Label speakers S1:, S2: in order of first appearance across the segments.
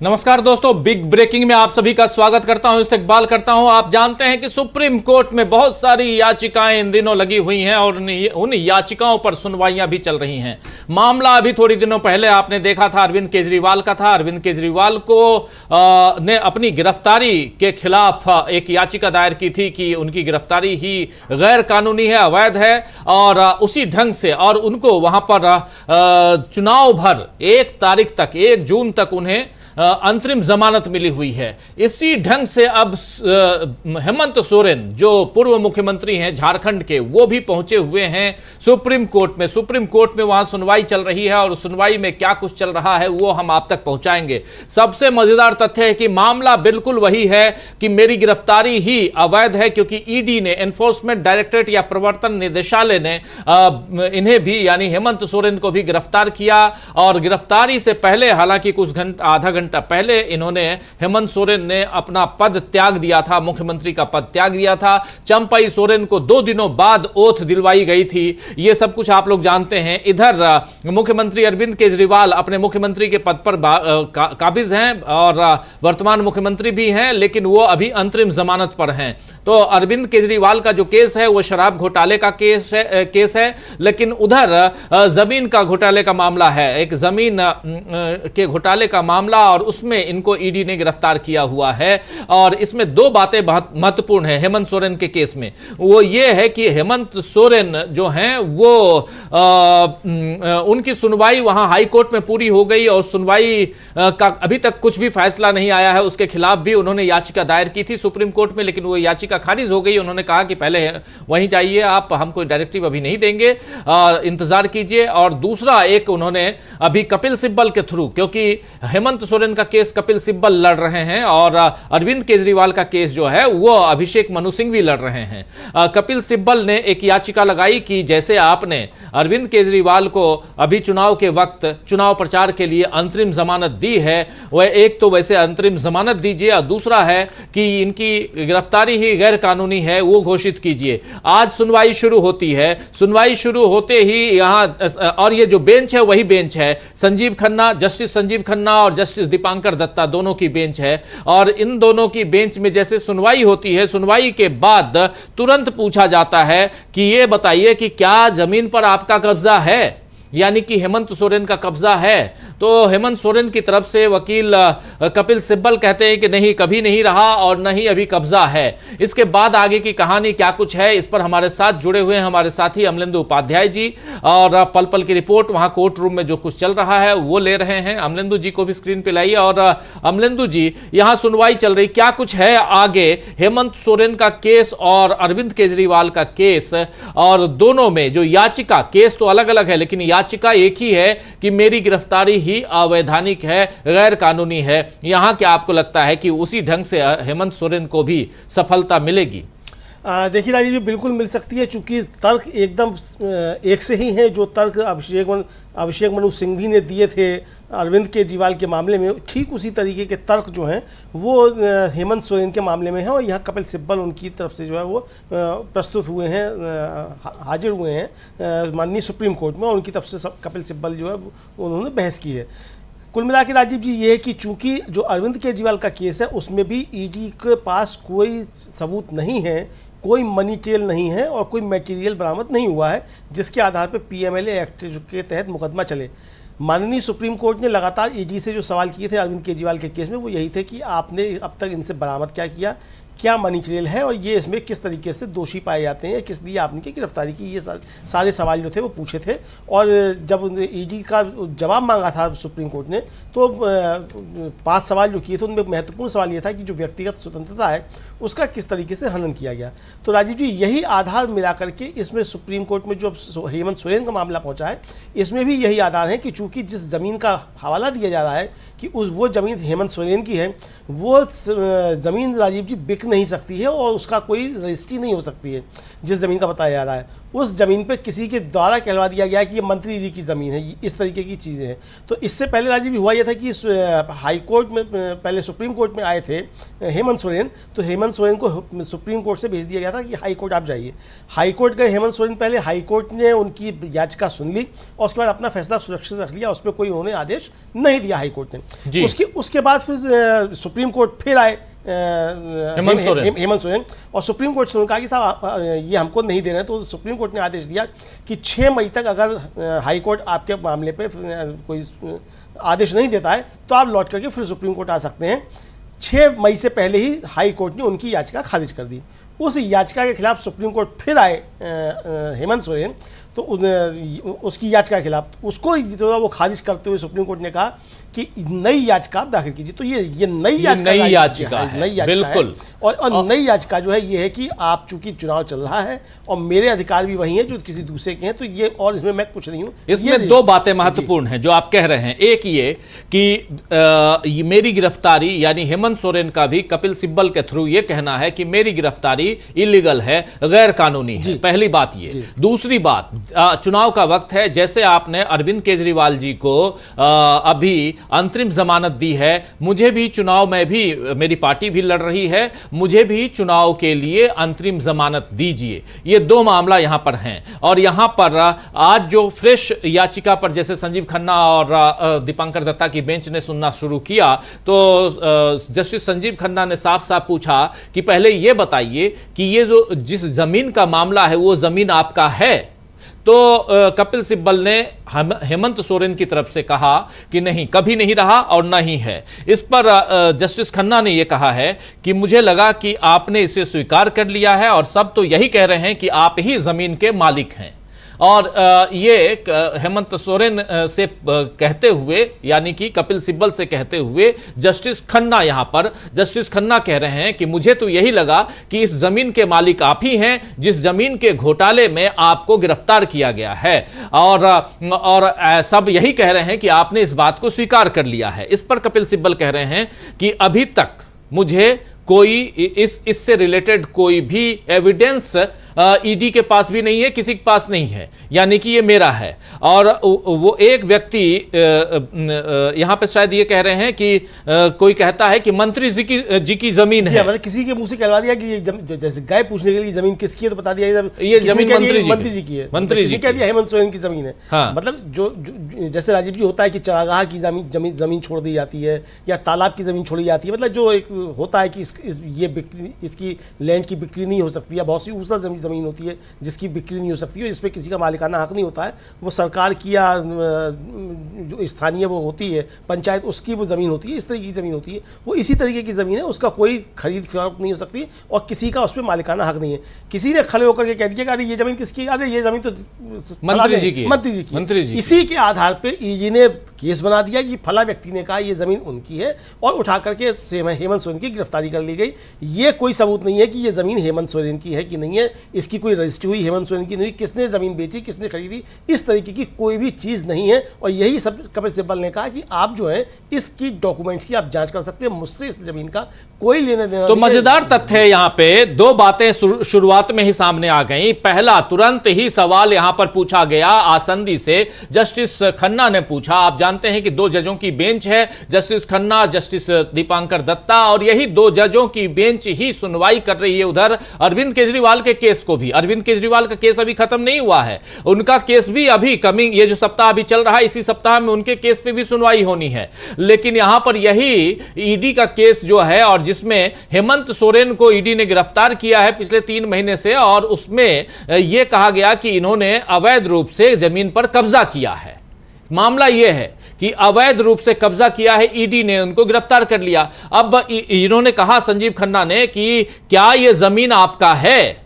S1: नमस्कार दोस्तों, big breaking में आप सभी का स्वागत करता हूं, इस्तकबाल करता हूं। आप जानते हैं कि सुप्रीम कोर्ट में बहुत सारी याचिकाएं इन दिनों लगी हुई हैं और उन याचिकाओं पर सुनवाइयां भी चल रही हैं। मामला अभी थोड़ी दिनों पहले आपने देखा था अरविंद केजरीवाल का था। अरविंद केजरीवाल को ने अपनी गिरफ्तारी के खिलाफ एक याचिका दायर की थी कि उनकी गिरफ्तारी ही गैर कानूनी है, अवैध है, और उसी ढंग से और उनको वहां पर चुनाव भर 1 तारीख तक, 1 जून तक उन्हें अंतरिम जमानत मिली हुई है। इसी ढंग से अब हेमंत सोरेन जो पूर्व मुख्यमंत्री हैं झारखंड के, वो भी पहुंचे हुए हैं सुप्रीम कोर्ट में। सुप्रीम कोर्ट में वहां सुनवाई चल रही है और सुनवाई में क्या कुछ चल रहा है वो हम आप तक पहुंचाएंगे। सबसे मजेदार तथ्य है कि मामला बिल्कुल वही है कि मेरी गिरफ्तारी ही अवैध है, क्योंकि ईडी ने, एनफोर्समेंट डायरेक्टरेट या प्रवर्तन निदेशालय ने इन्हें भी, यानी हेमंत सोरेन को भी गिरफ्तार किया। और गिरफ्तारी से पहले, हालांकि कुछ आधा घंटा पहले, इन्होंने, हेमंत सोरेन ने अपना पद त्याग दिया था, मुख्यमंत्री का पद त्याग दिया था। चंपई सोरेन को 2 दिनों बाद ओथ दिलवाई गई थी। यह सब कुछ आप लोग जानते हैं। इधर मुख्यमंत्री अरविंद केजरीवाल अपने मुख्यमंत्री के पद पर काबिज हैं और वर्तमान मुख्यमंत्री भी हैं, लेकिन वो अभी अंतरिम जमानत पर हैं। तो अरविंद केजरीवाल का जो केस है वो शराब घोटाले का केस है, लेकिन उधर जमीन का घोटाले का मामला है, एक जमीन के घोटाले का मामला, और उसमें इनको ईडी ने गिरफ्तार किया हुआ है। और इसमें 2 बातें बहुत महत्वपूर्ण हैं हेमंत सोरेन के केस में। वो ये है कि हेमंत सोरेन जो हैं वो उनकी सुनवाई वहां हाई कोर्ट में पूरी हो गई और सुनवाई का अभी तक कुछ भी फैसला नहीं आया है। उसके खिलाफ भी उन्होंने याचिका दायर की थी सुप्रीम कोर्ट में, लेकिन वो याचिका खारिज हो गई। उन्होंने कहा कि पहले वहीं जाइए, आप, हम कोई डायरेक्टिव अभी नहीं देंगे, इंतजार कीजिए। और दूसरा एक उन्होंने अभी कपिल सिब्बल के थ्रू, क्योंकि हेमंत सोरेन का केस कपिल सिब्बल लड़ रहे हैं और अरविंद केजरीवाल का केस जो है वो अभिषेक मनु सिंघवी लड़ रहे हैं। कपिल सिब्बल ने एक याचिका लगाई कि जैसे आपने अरविंद केजरीवाल को अभी चुनाव के वक्त चुनाव प्रचार के लिए अंतरिम जमानत दी है, वह एक तो वैसे अंतरिम जमानत दीजिए, और दूसरा है कि इनकी गिरफ्तारी ही गैर कानूनी है वो घोषित कीजिए। आज सुनवाई शुरू होती है। सुनवाई शुरू होते ही यहां, और ये जो बेंच है वही बेंच है, संजीव खन्ना, जस्टिस संजीव खन्ना और जस्टिस दीपांकर दत्ता दोनों की बेंच है। और इन दोनों की बेंच में जैसे सुनवाई होती है, सुनवाई के बाद तुरंत पूछा जाता है कि ये बताइए कि क्या जमीन पर आपका कब्जा है, यानी कि हेमंत सोरेन का कब्जा है। तो हेमंत सोरेन की तरफ से वकील कपिल सिब्बल कहते हैं कि नहीं, कभी नहीं रहा और नहीं अभी कब्जा है। इसके बाद आगे की कहानी क्या कुछ है, इस पर हमारे साथ जुड़े हुए हैं हमारे साथी अमलेंदु उपाध्याय जी, और पल पल की रिपोर्ट वहां कोर्ट रूम में जो कुछ चल रहा है वो ले रहे हैं। अमलेंदु जी को भी स्क्रीन पे लाइए। और अमलेंदु जी, यहां सुनवाई चल रही, क्या कुछ है आगे हेमंत सोरेन का केस और अरविंद केजरीवाल का केस, और दोनों में जो याचिका, केस तो अलग अलग है लेकिन याचिका एक ही है कि मेरी गिरफ्तारी ही अवैधानिक है, गैर कानूनी है। यहां क्या आपको लगता है कि उसी ढंग से हेमंत सोरेन को भी सफलता मिलेगी?
S2: देखिए राजीव जी, बिल्कुल मिल सकती है, चूंकि तर्क एकदम एक से ही हैं। जो तर्क अभिषेक मनु सिंघवी ने दिए थे अरविंद केजरीवाल के मामले में, ठीक उसी तरीके के तर्क जो हैं वो हेमंत सोरेन के मामले में हैं। और यहाँ कपिल सिब्बल उनकी तरफ से जो है वो प्रस्तुत हुए हैं, हाजिर हुए हैं माननीय सुप्रीम कोर्ट में, और उनकी तरफ से कपिल सिब्बल जो है उन्होंने बहस की है। कुल मिला के राजीव जी ये है कि चूंकि जो अरविंद केजरीवाल का केस है उसमें भी ईडी के पास कोई सबूत नहीं है, कोई मनी ट्रेल नहीं है और कोई मटेरियल बरामद नहीं हुआ है जिसके आधार पर पीएमएलए एक्ट के तहत मुकदमा चले। माननीय सुप्रीम कोर्ट ने लगातार ईडी से जो सवाल किए थे अरविंद केजरीवाल के केस में वो यही थे कि आपने अब तक इनसे बरामद क्या किया, क्या मनी ट्रेल है, और ये इसमें किस तरीके से दोषी पाए जाते हैं, किस लिए आपने की गिरफ्तारी की। ये सारे सवाल जो थे वो पूछे थे। और जब ईडी का जवाब मांगा था सुप्रीम कोर्ट ने, तो 5 सवाल जो किए थे उनमें महत्वपूर्ण सवाल ये था कि जो व्यक्तिगत स्वतंत्रता है उसका किस तरीके से हनन किया गया। तो राजीव जी, यही आधार मिला करके इसमें सुप्रीम कोर्ट में जो हेमंत सोरेन का मामला पहुंचा है, इसमें भी यही आधार है कि चूंकि जिस ज़मीन का हवाला दिया जा रहा है कि वो ज़मीन हेमंत सोरेन की है, वो ज़मीन राजीव जी बिक नहीं सकती है और उसका कोई रजिस्ट्री नहीं हो सकती है। जिस ज़मीन का बताया जा रहा है उस ज़मीन पे किसी के द्वारा कहलवा दिया गया है कि ये मंत्री जी की ज़मीन है, इस तरीके की चीज़ें हैं। तो इससे पहले राजीव हुआ ये था कि हाई कोर्ट में, पहले सुप्रीम कोर्ट में आए थे हेमंत सोरेन, तो हेमंत सोरेन को सुप्रीम कोर्ट से भेज दिया गया था कि हाई कोर्ट आप जाइए। हाई कोर्ट गए हेमंत सोरेन, पहले हाई कोर्ट ने उनकी याचिका सुन ली और उसके बाद अपना फैसला सुरक्षित रख लिया, उस पर कोई उन्होंने आदेश नहीं दिया हाई कोर्ट ने। उसके बाद फिर सुप्रीम कोर्ट फिर आए हेमंत सोरेन और सुप्रीम कोर्ट से कहा कि साहब ये हमको नहीं दे रहे हैं। तो सुप्रीम कोर्ट ने आदेश दिया कि 6 मई तक अगर हाई कोर्ट आपके मामले पे कोई आदेश नहीं देता है तो आप लौट करके फिर सुप्रीम कोर्ट आ सकते हैं। 6 मई से पहले ही हाई कोर्ट ने उनकी याचिका खारिज कर दी। उस याचिका के खिलाफ सुप्रीम कोर्ट फिर आए हेमंत सोरेन, तो उसकी याचिका के खिलाफ उसको जो वो खारिज करते हुए सुप्रीम कोर्ट ने कहा कि नई याचिका आप दाखिल कीजिए। तो ये नई याचिका है
S1: बिल्कुल।
S2: और नई याचिका जो है ये है कि आप चूंकि चुनाव चल रहा है और मेरे अधिकार भी वही हैं जो किसी दूसरे के हैं, तो ये और इसमें मैं कुछ नहीं हूं।
S1: इसमें 2 बातें महत्वपूर्ण हैं जो आप कह रहे हैं। एक ये कि मेरी गिरफ्तारी, यानी हेमंत सोरेन का भी कपिल सिब्बल के थ्रू ये कहना है कि मेरी गिरफ्तारी इलीगल है, गैर कानूनी है। पहली बात ये। दूसरी बात, चुनाव का वक्त है, जैसे आपने अरविंद केजरीवाल जी को अभी अंतरिम जमानत दी है, मुझे भी चुनाव में भी, मेरी पार्टी भी लड़ रही है, मुझे भी चुनाव के लिए अंतरिम जमानत दीजिए। ये 2 मामला यहां पर हैं। और यहां पर आज जो फ्रेश याचिका पर जैसे संजीव खन्ना और दीपांकर दत्ता की बेंच ने सुनना शुरू किया, तो जस्टिस संजीव खन्ना ने साफ साफ पूछा कि पहले यह बताइए कि ये जो जिस जमीन का मामला है वो जमीन आपका है? तो कपिल सिब्बल ने हेमंत सोरेन की तरफ से कहा कि नहीं, कभी नहीं रहा और नहीं है। इस पर जस्टिस खन्ना ने यह कहा है कि मुझे लगा कि आपने इसे स्वीकार कर लिया है और सब तो यही कह रहे हैं कि आप ही जमीन के मालिक हैं। और ये हेमंत सोरेन से कहते हुए, यानी कि कपिल सिब्बल से कहते हुए जस्टिस खन्ना, यहां पर जस्टिस खन्ना कह रहे हैं कि मुझे तो यही लगा कि इस जमीन के मालिक आप ही हैं जिस जमीन के घोटाले में आपको गिरफ्तार किया गया है, और सब यही कह रहे हैं कि आपने इस बात को स्वीकार कर लिया है। इस पर कपिल सिब्बल कह रहे हैं कि अभी तक मुझे कोई इससे रिलेटेड कोई भी एविडेंस ईडी के पास भी नहीं है, किसी के पास नहीं है, यानी कि ये मेरा है। और वो एक व्यक्ति यहां पे शायद ये कह रहे हैं कि कोई कहता है कि मंत्री जी की जमीन है।
S2: मतलब किसी के मुंह से कहलवा दिया कि ये जैसे गाय पूछने के लिए जमीन किसकी है तो बता दिया
S1: ये जमीन मंत्री जी की है,
S2: मंत्री जी कह दिया हेमंत सोरेन की जमीन है।
S1: हाँ।
S2: मतलब जो जैसे राजीव जी होता है कि चरागाह की जमीन छोड़ दी जाती है या तालाब की जमीन छोड़ी जाती है, मतलब जो एक होता है कि इसकी लैंड की बिक्री नहीं हो सकती है। बहुत सी ऊसर जमीन होती है जिसकी बिक्री नहीं हो सकती है, जिस पे किसी का मालिकाना हक नहीं होता है, वो सरकार की या जो स्थानीय वो होती है पंचायत, उसकी वो ज़मीन होती है, इस तरीके की ज़मीन होती है। वो इसी तरीके की ज़मीन है, उसका कोई खरीद फरोख्त नहीं हो सकती और किसी का उस पर मालिकाना हक नहीं है। किसी ने खड़े होकर के कह दिया कि अरे ये ज़मीन किसकी, अरे ये ज़मीन तो
S1: मंत्री जी की,
S2: मंत्री जी। इसी के आधार पर ईडी ने केस बना दिया कि फला व्यक्ति ने कहा ये ज़मीन उनकी है और उठा करके हेमंत सोरेन की गिरफ्तारी कर ली गई। ये कोई सबूत नहीं है कि ये ज़मीन हेमंत सोरेन की है कि नहीं है, इसकी कोई रजिस्ट्री हुई हेमंत सोरेन की नहीं, किसने ज़मीन बेची, किसने खरीदी, इस तरीके की कोई भी चीज़ नहीं है। और यही सब कपिल सिब्बल ने कहा कि आप जो है इसकी डॉक्यूमेंट्स की आप जांच कर सकते हैं, मुझसे इस ज़मीन का कोई लेना देना।
S1: तो मजेदार तथ्य है, यहाँ पे 2 बातें शुरुआत में ही सामने आ गई। पहला, तुरंत ही सवाल यहां पर पूछा गया आसंदी से, जस्टिस खन्ना ने पूछा। आप जानते हैं कि 2 जजों की बेंच है, जस्टिस खन्ना, जस्टिस दीपांकर दत्ता, और यही 2 जजों की बेंच ही सुनवाई कर रही है उधर अरविंद केजरीवाल के केस को भी। अरविंद केजरीवाल का केस अभी खत्म नहीं हुआ है, उनका केस भी अभी कमिंग, ये जो सप्ताह अभी चल रहा है, इसी सप्ताह में उनके केस पे भी सुनवाई होनी है। लेकिन यहां पर यही ईडी का केस जो है और जिसमें हेमंत सोरेन को ईडी ने गिरफ्तार किया है पिछले 3 महीने से, और उसमें यह कहा गया कि इन्होंने अवैध रूप से जमीन पर कब्जा किया है। मामला यह है कि अवैध रूप से कब्जा किया है, ईडी ने उनको गिरफ्तार कर लिया। अब इन्होंने कहा, संजीव खन्ना ने, कि क्या यह जमीन आपका है?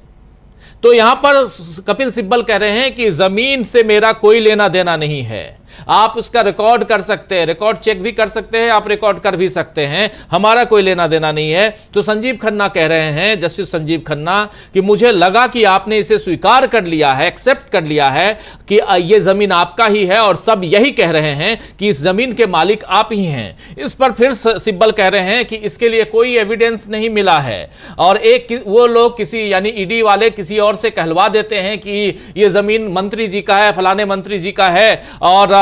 S1: तो यहां पर कपिल सिब्बल कह रहे हैं कि जमीन से मेरा कोई लेना देना नहीं है, आप उसका रिकॉर्ड कर सकते हैं, रिकॉर्ड चेक भी कर सकते हैं, आप रिकॉर्ड कर भी सकते हैं, हमारा कोई लेना देना नहीं है। तो संजीव खन्ना कह रहे हैं, जस्टिस संजीव खन्ना, कि मुझे लगा कि आपने इसे स्वीकार कर लिया है, एक्सेप्ट कर लिया है कि ये जमीन आपका ही है और सब यही कह रहे हैं कि इस जमीन के मालिक आप ही हैं। इस पर फिर सिब्बल कह रहे हैं कि इसके लिए कोई एविडेंस नहीं मिला है और एक वो लोग किसी यानी ईडी वाले किसी और से कहलवा देते हैं कि ये जमीन मंत्री जी का है, फलाने मंत्री जी का है, और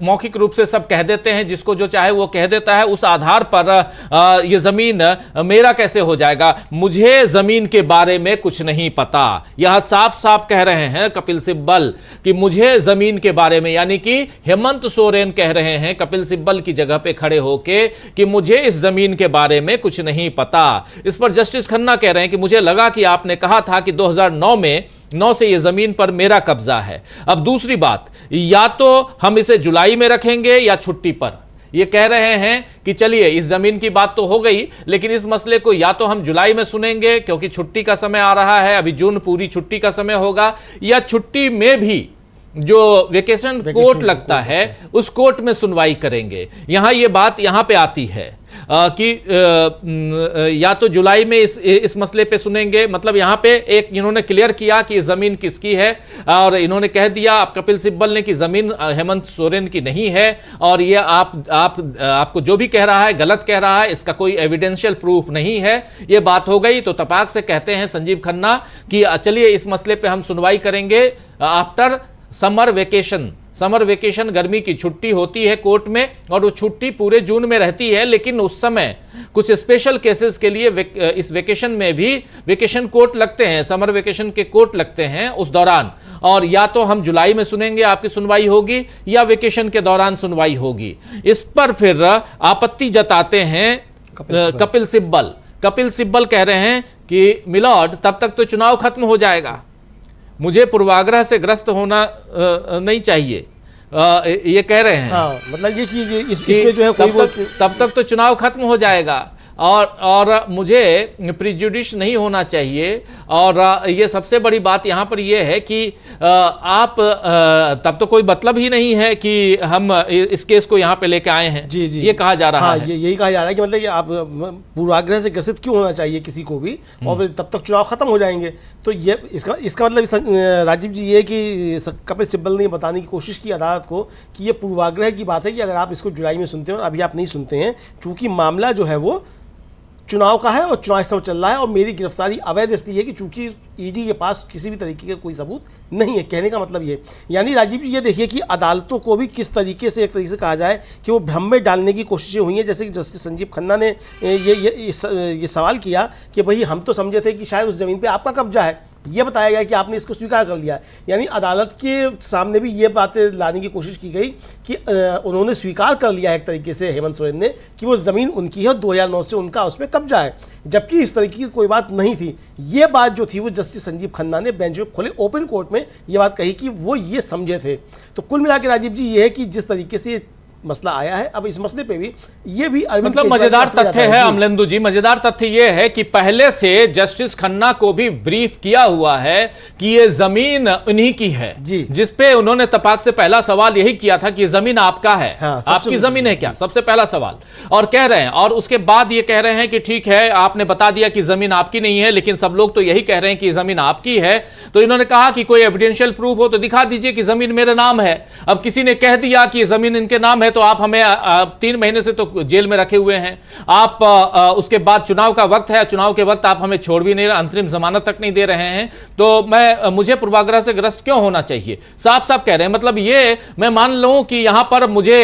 S1: मौखिक रूप से सब कह देते हैं, जिसको जो चाहे वो कह देता है। उस आधार पर ये जमीन मेरा कैसे हो जाएगा? मुझे जमीन के बारे में कुछ नहीं पता। यह साफ साफ कह रहे हैं कपिल सिब्बल कि मुझे जमीन के बारे में, यानी कि हेमंत सोरेन कह रहे हैं कपिल सिब्बल की जगह पे खड़े होके कि मुझे इस जमीन के बारे में कुछ नहीं पता। इस पर जस्टिस खन्ना कह रहे हैं कि मुझे लगा कि आपने कहा था कि 2009 से यह जमीन पर मेरा कब्जा है। अब दूसरी बात, या तो हम इसे जुलाई में रखेंगे या छुट्टी पर। ये कह रहे हैं कि चलिए इस जमीन की बात तो हो गई, लेकिन इस मसले को या तो हम जुलाई में सुनेंगे क्योंकि छुट्टी का समय आ रहा है, अभी जून पूरी छुट्टी का समय होगा, या छुट्टी में भी जो वेकेशन कोर्ट लगता है उस कोर्ट में सुनवाई करेंगे। यहां ये बात यहां पे आती है कि या तो जुलाई में इस मसले पे सुनेंगे, मतलब यहां पे एक इन्होंने क्लियर किया कि जमीन किसकी है और इन्होंने कह दिया आप कपिल सिब्बल ने कि जमीन हेमंत सोरेन की नहीं है और ये आपको जो भी कह रहा है गलत कह रहा है, इसका कोई एविडेंशियल प्रूफ नहीं है। ये बात हो गई तो तपाक से कहते हैं संजीव खन्ना कि चलिए इस मसले पे हम सुनवाई करेंगे आफ्टर समर वेकेशन। गर्मी की छुट्टी होती है कोर्ट में और वो छुट्टी पूरे जून में रहती है, लेकिन उस समय कुछ स्पेशल केसेस के लिए इस वेकेशन में भी वेकेशन कोर्ट लगते हैं, समर वेकेशन के कोर्ट लगते हैं उस दौरान। और या तो हम जुलाई में सुनेंगे, आपकी सुनवाई होगी, या वेकेशन के दौरान सुनवाई होगी। इस पर फिर आपत्ति जताते हैं कपिल सिब्बल कह रहे हैं कि मिलॉर्ड तब तक तो चुनाव खत्म हो जाएगा, मुझे पूर्वाग्रह से ग्रस्त होना नहीं चाहिए। ये कह रहे हैं।
S2: हाँ, मतलब ये कि इसमें जो है
S1: तब तक तो चुनाव खत्म हो जाएगा और मुझे प्रिजुडिस नहीं होना चाहिए। और ये सबसे बड़ी बात यहाँ पर ये है कि आप तब तो कोई मतलब ही नहीं है कि हम इस केस को यहाँ पे लेके आए हैं।
S2: जी जी,
S1: ये कहा जा रहा है।
S2: यही कहा जा रहा है कि मतलब आप पूर्वाग्रह से ग्रसित क्यों होना चाहिए किसी को भी, और तब तक चुनाव खत्म हो जाएंगे। तो ये इसका मतलब राजीव जी ये कि कपिल सिब्बल ने बताने की कोशिश की अदालत को कि ये पूर्वाग्रह की बात है कि अगर आप इसको जुलाई में सुनते हैं और अभी आप नहीं सुनते हैं, चूंकि मामला जो है वो चुनाव का है और चुनाव समय चल रहा है और मेरी गिरफ्तारी अवैध इसलिए है कि चूंकि ईडी के पास किसी भी तरीके का कोई सबूत नहीं है। कहने का मतलब ये, यानी राजीव जी ये देखिए कि अदालतों को भी किस तरीके से एक तरीके से कहा जाए कि वो भ्रम में डालने की कोशिशें हुई हैं। जैसे कि जस्टिस संजीव खन्ना ने ये सवाल किया कि भाई हम तो समझे थे कि शायद उस ज़मीन पर आपका कब्जा है, ये बताया गया कि आपने इसको स्वीकार कर लिया। यानी अदालत के सामने भी ये बातें लाने की कोशिश की गई कि उन्होंने स्वीकार कर लिया है एक तरीके से हेमंत सोरेन ने कि वो ज़मीन उनकी है, 2009 से उनका उसमें कब्जा है, जबकि इस तरीके की कोई बात नहीं थी। ये बात जो थी वो जस्टिस संजीव खन्ना ने बेंच में खोले ओपन कोर्ट में ये बात कही कि वो ये समझे थे। तो कुल मिला के राजीव जी ये है कि जिस तरीके से मसला आया है, अब इस मसले पे भी ये भी
S1: मतलब मजेदार तथ्य है अमलेंदु जी, मजेदार तथ्य ये है कि पहले से जस्टिस खन्ना को भी ब्रीफ किया हुआ है कि ये जमीन उन्हीं की है जी, जिसपे उन्होंने तपाक से पहला सवाल यही किया था कि जमीन आपका है। हाँ, आपकी जमीन है क्या, सबसे पहला सवाल। और कह रहे हैं, और उसके बाद ये कह रहे हैं कि ठीक है आपने बता दिया कि जमीन आपकी नहीं है, लेकिन सब लोग तो यही कह रहे हैं कि जमीन आपकी है। तो इन्होंने कहा कि कोई एविडेंशियल प्रूफ हो तो दिखा दीजिए कि जमीन मेरे नाम है। अब किसी ने कह दिया कि जमीन इनके नाम है तो आप हमें 3 महीने से तो जेल में रखे हुए हैं। आप उसके बाद चुनाव का वक्त है, चुनाव के वक्त आप हमें छोड़ भी नहीं रहे, अंतरिम जमानत तक नहीं दे रहे हैं। तो मुझे पूर्वाग्रह से ग्रस्त क्यों होना चाहिए, साफ साफ कह रहे हैं। मतलब ये मैं मान लूं कि यहां पर मुझे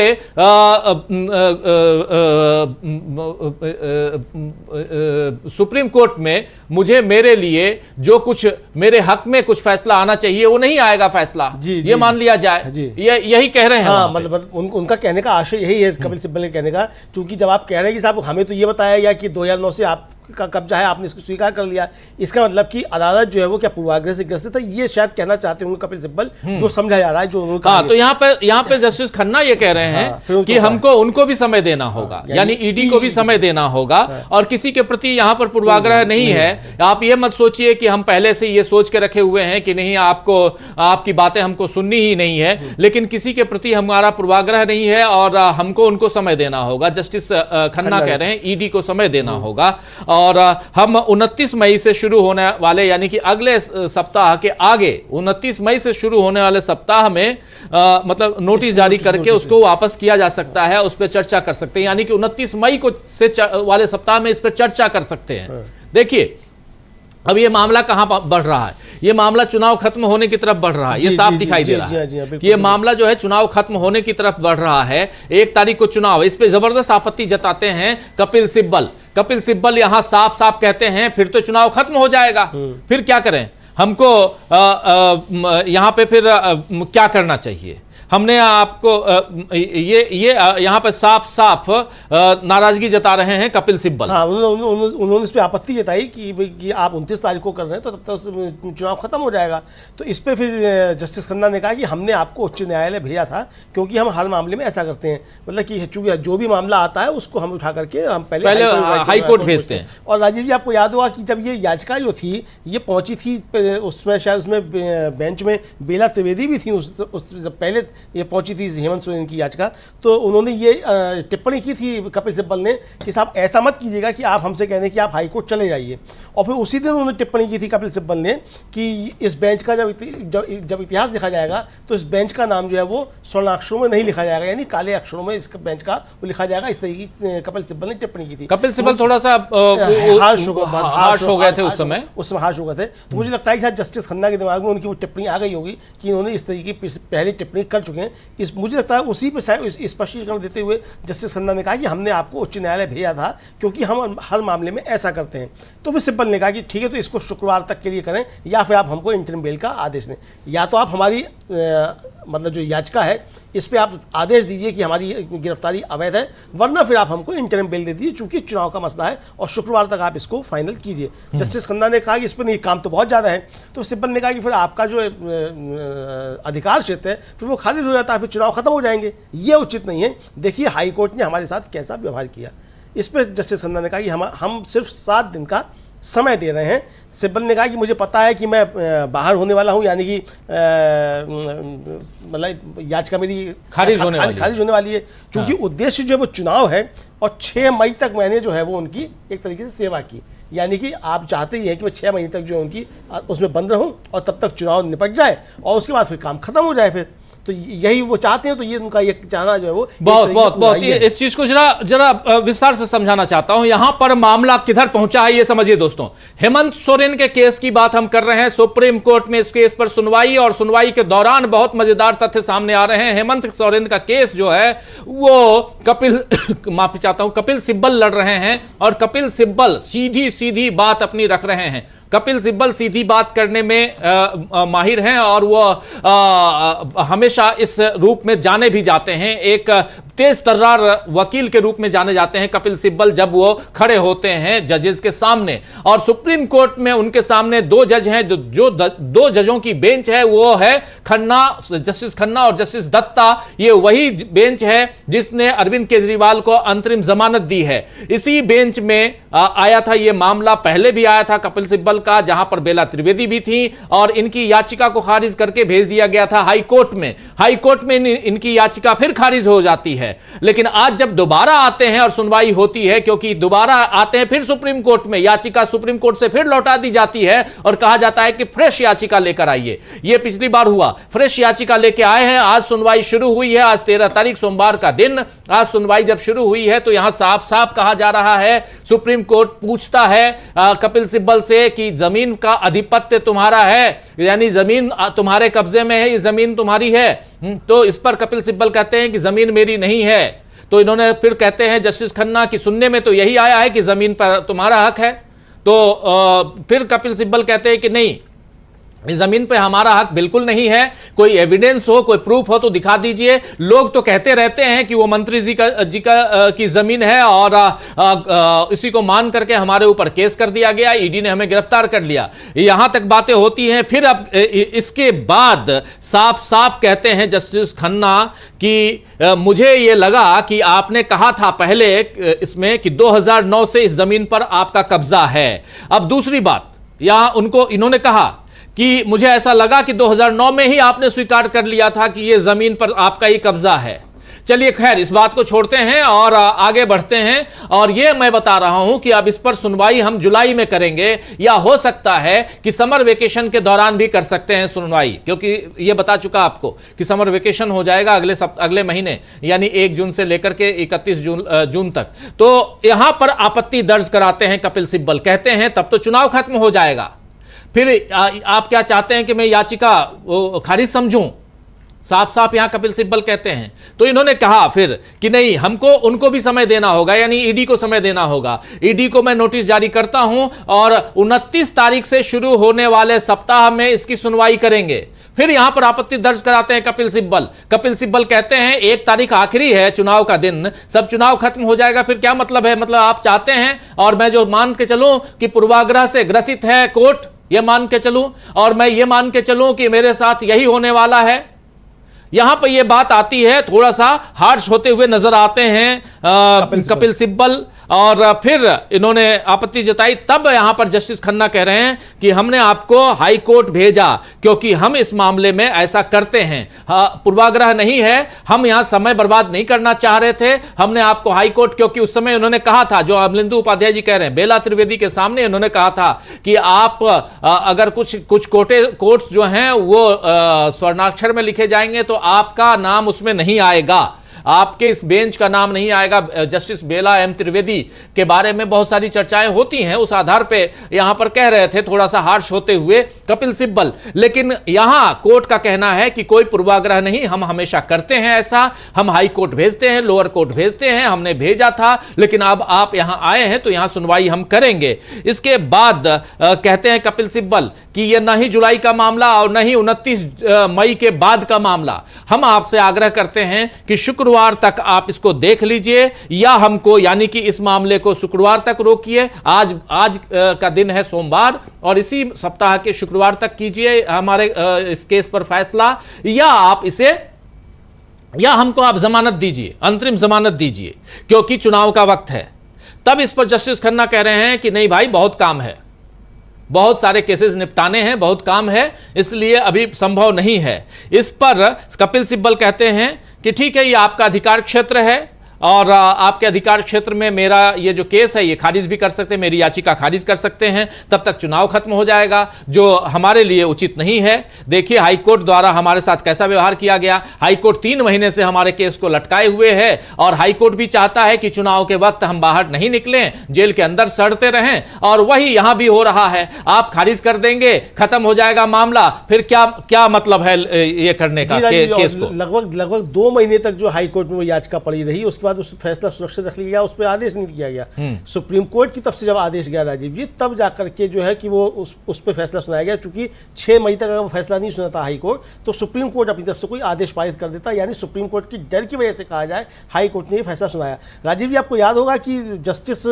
S1: सुप्रीम कोर्ट में मुझे मेरे लिए जो कुछ मेरे हक में कुछ फैसला आना चाहिए वो नहीं आएगा फैसला, ये मान लिया जाए, यही कह रहे हैं।
S2: हाँ, मतलब उनका कहने का आशय यही है कपिल सिब्बल के कहने का, क्योंकि जब आप कह रहे हैं कि साहब हमें तो ये बताया गया कि 2009 से आप का कब्जा है, आपने इसको स्वीकार कर लिया, इसका मतलब कि अदालत जो है वो क्या पूर्वाग्रह से ग्रसित है, ये शायद कहना चाहते हैं कपिल सिब्बल, जो समझा जा रहा है, जो उन्होंने कहा।
S1: तो यहाँ पे जस्टिस खन्ना ये कह रहे हैं कि हमको उनको भी समय देना होगा, यानी ईडी को भी समय देना होगा, और किसी के प्रति यहाँ पर पूर्वाग्रह नहीं है। आप ये मत सोचिए कि हम पहले से ये सोच के रखे हुए हैं कि नहीं, आपको आपकी बातें हमको सुननी ही नहीं है, लेकिन किसी के प्रति हमारा पूर्वाग्रह नहीं है और हमको उनको समय देना होगा। जस्टिस खन्ना कह रहे हैं ईडी को समय देना होगा, और हम 29 मई से शुरू होने वाले, यानी कि अगले सप्ताह के आगे 29 मई से शुरू होने वाले सप्ताह में मतलब नोटिस जारी करके उसको वापस किया जा सकता है, उस पर चर्चा कर सकते हैं, यानी कि 29 मई को से वाले सप्ताह में इस पर चर्चा कर सकते हैं। देखिए अब ये मामला कहां बढ़ रहा है, ये मामला चुनाव खत्म होने की तरफ बढ़ रहा है, ये साफ दिखाई दे रहा है कि ये मामला जो है चुनाव खत्म होने की तरफ बढ़ रहा है। 1 तारीख को चुनाव, इस पे जबरदस्त आपत्ति जताते हैं कपिल सिब्बल। कपिल सिब्बल यहां साफ साफ कहते हैं फिर तो चुनाव खत्म हो जाएगा, फिर क्या करें, हमको यहां पे फिर क्या करना चाहिए। हमने आपको ये यहाँ पर साफ साफ नाराजगी जता रहे हैं कपिल सिब्बल।
S2: हाँ, उन्होंने इस पे आपत्ति जताई कि आप 29 तारीख को कर रहे हैं तो तब तक चुनाव खत्म हो जाएगा। तो इस पे फिर जस्टिस खन्ना ने कहा कि हमने आपको उच्च न्यायालय भेजा था, क्योंकि हम हर मामले में ऐसा करते हैं, मतलब कि चूंकि जो भी मामला आता है उसको हम उठा करके हम पहले
S1: हाई कोर्ट भेजते हैं।
S2: और राजीव जी, आपको याद होगा कि जब ये याचिका जो थी ये पहुंची थी, उसमें शायद उसमें बेंच में बेला त्रिवेदी भी थी, उस पहले ये पहुंची थी हेमंत सोरेन की याचिका, तो उन्होंने ये टिप्पणी की थी कपिल सिब्बल ने कि साहब ऐसा मत कीजिएगा कि आप हमसे कह दें कि आप हाई कोर्ट चले जाइए। और फिर उसी दिन उन्होंने टिप्पणी की थी कपिल सिब्बल ने कि इस बेंच का जब इतिहास लिखा जाएगा तो इस बेंच का नाम जो है वो स्वर्णाक्षरों में नहीं लिखा जाएगा, यानी काले अक्षरों में इस बेंच का वो लिखा जाएगा। इस तरीके की कपिल सिब्बल ने टिप्पणी की थी।
S1: कपिल सिब्बल थोड़ा सा हार्श हो गए थे उस समय हार्श
S2: हो गए थे। तो मुझे लगता है कि शायद जस्टिस खन्ना के दिमाग में उनकी वो टिप्पणी आ गई होगी कि उन्होंने इस तरीके की पहले टिप्पणी कर चुके हैं। मुझे लगता है उसी पे स्पष्टीकरण देते हुए जस्टिस खन्ना ने कहा कि हमने आपको उच्च न्यायालय भेजा था क्योंकि हम हर मामले में ऐसा करते हैं। तो फिर सिब्बल ने कहा कि ठीक है, तो इसको शुक्रवार तक के लिए करें या फिर आप हमको इंटरिम बेल का आदेश दें, या तो आप हमारी मतलब जो याचिका है इस पे आप आदेश दीजिए कि हमारी गिरफ्तारी अवैध है, वरना फिर आप हमको इंटरिम बेल दे दीजिए, चूंकि चुनाव का मसला है और शुक्रवार तक आप इसको फाइनल कीजिए। जस्टिस खन्ना ने कहा कि इस पर नहीं, काम तो बहुत ज़्यादा है। तो सिब्बल ने कहा कि फिर आपका जो अधिकार क्षेत्र है फिर वो खारिज हो जाता है, फिर चुनाव खत्म हो जाएंगे, ये उचित नहीं है। देखिए हाई कोर्ट ने हमारे साथ कैसा व्यवहार किया। इस पर जस्टिस खन्ना ने कहा कि हम सिर्फ 7 दिन का समय दे रहे हैं। सिब्बल ने कहा कि मुझे पता है कि मैं बाहर होने वाला हूं, यानी कि मतलब याचिका मेरी खारिज होने वाली है, क्योंकि उद्देश्य जो है वो चुनाव है और 6 मई तक मैंने जो है वो उनकी एक तरीके से सेवा की, यानी कि आप चाहते ही हैं कि मैं 6 महीने तक जो है उनकी उसमें बंद रहूं और तब तक चुनाव निपट जाए और उसके बाद फिर काम खत्म हो जाए। फिर तो यही वो चाहते हैं, तो ये उनका ये चाहना जो है वो
S1: बहुत इस चीज को जरा विस्तार से समझाना चाहता हूं। यहां पर मामला किधर पहुंचा है ये समझिए दोस्तों। हेमंत सोरेन के केस की बात हम कर रहे हैं। सुप्रीम कोर्ट में इस केस पर सुनवाई, और सुनवाई के दौरान बहुत मजेदार तथ्य सामने आ रहे हैं। हेमंत सोरेन का केस जो है वो कपिल सिब्बल लड़ रहे हैं, और कपिल सिब्बल सीधी बात अपनी रख रहे हैं। कपिल सिब्बल सीधी बात करने में माहिर हैं, और वो हमेशा इस रूप में जाने भी जाते हैं, एक तेज तर्रार वकील के रूप में जाने जाते हैं कपिल सिब्बल जब वो खड़े होते हैं जजेस के सामने। और सुप्रीम कोर्ट में उनके सामने 2 जज हैं, जो 2 जजों की बेंच है वो है जस्टिस खन्ना और जस्टिस दत्ता। ये वही बेंच है जिसने अरविंद केजरीवाल को अंतरिम जमानत दी है। इसी बेंच में आया था ये मामला, पहले भी आया था कपिल सिब्बल का, जहां पर बेला त्रिवेदी भी थी, और इनकी याचिका को खारिज करके भेज दिया गया था हाई कोर्ट में। हाई कोर्ट में इनकी याचिका फिर खारिज हो जाती है। लेकिन आज जब दोबारा आते हैं और सुनवाई होती है, क्योंकि दोबारा आते हैं फिर सुप्रीम कोर्ट में, याचिका सुप्रीम कोर्ट से फिर लौटा दी जाती है और कहा जाता है कि फ्रेश याचिका लेकर आइए। यह पिछली बार हुआ, फ्रेश याचिका लेकर आए हैं। आज सुनवाई शुरू हुई है, आज 13 तारीख सोमवार का दिन। आज सुनवाई जब शुरू हुई है तो यहां साफ साफ कहा जा रहा है, सुप्रीम कोर्ट पूछता है कपिल सिब्बल से कि जमीन का अधिपत्य तुम्हारा है, यानी जमीन तुम्हारे कब्जे में है, ये जमीन तुम्हारी है। तो इस पर कपिल सिब्बल कहते हैं कि जमीन मेरी नहीं है। तो इन्होंने फिर कहते हैं जस्टिस खन्ना की सुनने में तो यही आया है कि जमीन पर तुम्हारा हक है। तो फिर कपिल सिब्बल कहते हैं कि नहीं, इस जमीन पे हमारा हक बिल्कुल नहीं है, कोई एविडेंस हो, कोई प्रूफ हो तो दिखा दीजिए। लोग तो कहते रहते हैं कि वो मंत्री जी की जमीन है और इसी को मान करके हमारे ऊपर केस कर दिया गया, ईडी ने हमें गिरफ्तार कर लिया, यहां तक बातें होती हैं। फिर अब इसके बाद साफ साफ कहते हैं जस्टिस खन्ना कि मुझे ये लगा कि आपने कहा था पहले इसमें कि 2009 से इस जमीन पर आपका कब्जा है। अब दूसरी बात यहां इन्होंने कहा कि मुझे ऐसा लगा कि 2009 में ही आपने स्वीकार कर लिया था कि यह जमीन पर आपका ही कब्जा है। चलिए खैर, इस बात को छोड़ते हैं और आगे बढ़ते हैं। और यह मैं बता रहा हूं कि अब इस पर सुनवाई हम जुलाई में करेंगे, या हो सकता है कि समर वेकेशन के दौरान भी कर सकते हैं सुनवाई, क्योंकि यह बता चुका आपको कि समर वेकेशन हो जाएगा अगले महीने, यानी 1 जून से लेकर के 31 जून तक। तो यहां पर आपत्ति दर्ज कराते हैं कपिल सिब्बल, कहते हैं तब तो चुनाव खत्म हो जाएगा। फिर आप क्या चाहते हैं कि मैं याचिका खारिज समझूं? साफ साफ यहां कपिल सिब्बल कहते हैं। तो इन्होंने कहा फिर कि नहीं, उनको भी समय देना होगा, यानी ईडी को समय देना होगा। ईडी को मैं नोटिस जारी करता हूं और 29 तारीख से शुरू होने वाले सप्ताह में इसकी सुनवाई करेंगे। फिर यहां पर आपत्ति दर्ज कराते हैं कपिल सिब्बल। कपिल सिब्बल कहते हैं 1 तारीख आखिरी है चुनाव का दिन, सब चुनाव खत्म हो जाएगा, फिर क्या मतलब है? मतलब आप चाहते हैं और मैं जो मान के चलूं कि पूर्वाग्रह से ग्रसित है कोर्ट, यह मान के चलूं, और मैं ये मान के चलूं कि मेरे साथ यही होने वाला है। यहां पर यह बात आती है, थोड़ा सा हार्श होते हुए नजर आते हैं कपिल सिब्बल, और फिर इन्होंने आपत्ति जताई। तब यहां पर जस्टिस खन्ना कह रहे हैं कि हमने आपको हाई कोर्ट भेजा क्योंकि हम इस मामले में ऐसा करते हैं, पूर्वाग्रह नहीं है, हम यहां समय बर्बाद नहीं करना चाह रहे थे, हमने आपको हाई कोर्ट, क्योंकि उस समय उन्होंने कहा था, जो अमलिंदु उपाध्याय जी कह रहे हैं, बेला त्रिवेदी के सामने उन्होंने कहा था कि आप अगर कुछ कोर्ट्स जो हैं वो स्वर्णाक्षर में लिखे जाएंगे तो आपका नाम उसमें नहीं आएगा, आपके इस बेंच का नाम नहीं आएगा। जस्टिस बेला एम त्रिवेदी के बारे में बहुत सारी चर्चाएं होती हैं, उस आधार पे यहां पर कह रहे थे थोड़ा सा हार्श होते हुए कपिल सिब्बल। लेकिन यहां कोर्ट का कहना है कि कोई पूर्वाग्रह नहीं, हम हमेशा करते हैं ऐसा, हम हाई कोर्ट भेजते हैं, लोअर कोर्ट भेजते हैं, हमने भेजा था, लेकिन अब आप यहां आए हैं तो यहां सुनवाई हम करेंगे। इसके बाद कहते हैं कपिल सिब्बल कि यह न ही जुलाई का मामला और न ही 29 मई के बाद का मामला, हम आपसे आग्रह करते हैं कि शुक्रवार तक आप इसको देख लीजिए, या हमको यानी कि इस मामले को शुक्रवार तक रोकिए। आज का दिन है सोमवार, और इसी सप्ताह के शुक्रवार तक कीजिए हमारे इस केस पर फैसला, या हमको आप जमानत दीजिए, अंतरिम जमानत दीजिए, क्योंकि चुनाव का वक्त है। तब इस पर जस्टिस खन्ना कह रहे हैं कि नहीं भाई, बहुत काम है, बहुत सारे केसेस निपटाने हैं, बहुत काम है, इसलिए अभी संभव नहीं है। इस पर कपिल सिब्बल कहते हैं कि ठीक है, ये आपका अधिकार क्षेत्र है और आपके अधिकार क्षेत्र में मेरा ये जो केस है ये खारिज भी कर सकते हैं, मेरी याचिका खारिज कर सकते हैं, तब तक चुनाव खत्म हो जाएगा, जो हमारे लिए उचित नहीं है। देखिए हाईकोर्ट द्वारा हमारे साथ कैसा व्यवहार किया गया। हाईकोर्ट 3 महीने से हमारे केस को लटकाए हुए है, और हाईकोर्ट भी चाहता है कि चुनाव के वक्त हम बाहर नहीं निकलें, जेल के अंदर सड़ते रहें, और वही यहां भी हो रहा है। आप खारिज कर देंगे, खत्म हो जाएगा मामला, फिर क्या मतलब है ये करने का केस को?
S2: लगभग 2 महीने तक जो हाईकोर्ट में वो याचिका पड़ी रही, उसके बाद उस फैसला सुरक्षित रख लिया गया, उस पर आदेश नहीं दिया गया। सुप्रीम कोर्ट की तरफ से जब आदेश गया राजीव जी, तब जाकर के जो है कि वो उस पर फैसला सुनाया गया। चूंकि 6 मई तक अगर वो फैसला नहीं सुनाता हाई कोर्ट, तो सुप्रीम कोर्ट अपनी तरफ से कोई आदेश पारित कर देता, यानी सुप्रीम कोर्ट की डर की वजह से कहा जाए हाई कोर्ट ने ये फैसला सुनाया। राजीव जी, आपको याद होगा कि जस्टिस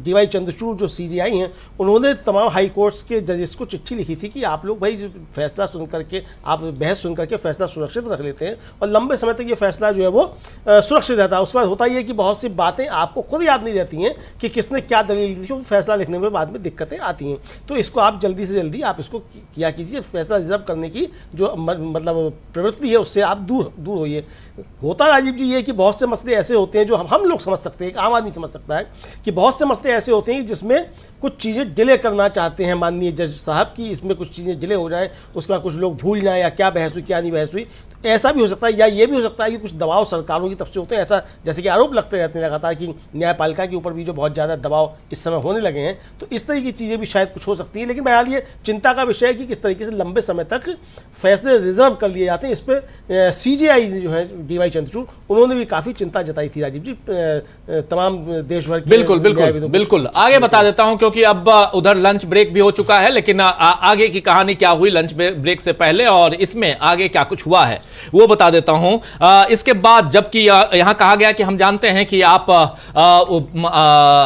S2: DY चंद्रचूड़ जो CJI हैं, उन्होंने तमाम हाई कोर्ट्स के जजेस को चिट्ठी लिखी थी कि आप लोग भाई फैसला सुन करके, आप बहस सुन करके फैसला सुरक्षित रख लेते हैं, और लंबे समय तक ये फैसला जो है वो सुरक्षित रहता है। उसके बाद होता ही है कि बहुत सी बातें आपको खुद याद नहीं रहती हैं कि किसने क्या दलील दी थी, वो फैसला लिखने में बाद में दिक्कतें आती हैं। तो इसको आप जल्दी से जल्दी आप इसको किया कीजिए, फैसला रिजर्व करने की जो मतलब प्रवृत्ति है उससे आप दूर होइए। होता राजीव जी ये कि बहुत से मसले ऐसे होते हैं जो हम लोग समझ सकते हैं, एक आम आदमी समझ सकता है, कि बहुत से मसले ऐसे होते हैं जिसमें कुछ चीज़ें डिले करना चाहते हैं माननीय जज साहब की, इसमें कुछ चीज़ें डिले हो जाए, उसके बाद कुछ लोग भूल जाएं, या क्या बहस हुई क्या नहीं बहस हुई। ऐसा भी हो सकता है, या ये भी हो सकता है कि कुछ दबाव सरकारों की तरफ से होते हैं, ऐसा जैसे कि आरोप लगते रहते हैं लगातार कि न्यायपालिका के ऊपर भी जो बहुत ज़्यादा दबाव इस समय होने लगे हैं, तो इस तरह की चीज़ें भी शायद कुछ हो सकती हैं। लेकिन बहरहाल ये चिंता का विषय है कि किस तरीके से लंबे समय तक फैसले रिजर्व कर लिए जाते हैं। इस पर CJI जो है DY चंद्रचूड़, उन्होंने भी काफ़ी चिंता जताई थी राजीव जी, तमाम देश भर के
S1: बिल्कुल आगे बता देता हूं, क्योंकि अब उधर लंच ब्रेक भी हो चुका है, लेकिन आगे की कहानी क्या हुई लंच ब्रेक से पहले और इसमें आगे क्या कुछ हुआ है वो बता देता हूं। इसके बाद जबकि यहां कहा गया कि हम जानते हैं कि आप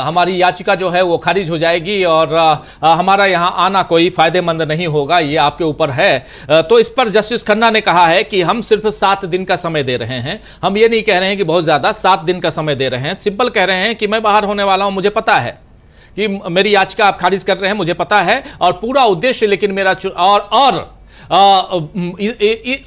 S1: हमारी याचिका जो है वो खारिज हो जाएगी और हमारा यहां आना कोई फायदेमंद नहीं होगा, ये आपके ऊपर है। तो इस पर जस्टिस खन्ना ने कहा है कि हम सिर्फ 7 दिन का समय दे रहे हैं, हम ये नहीं कह रहे हैं कि बहुत ज्यादा, 7 दिन का समय दे रहे हैं। सिंपल कह रहे हैं कि मैं बाहर होने वाला हूं, मुझे पता है कि मेरी याचिका आप खारिज कर रहे हैं, मुझे पता है, और पूरा उद्देश्य लेकिन मेरा और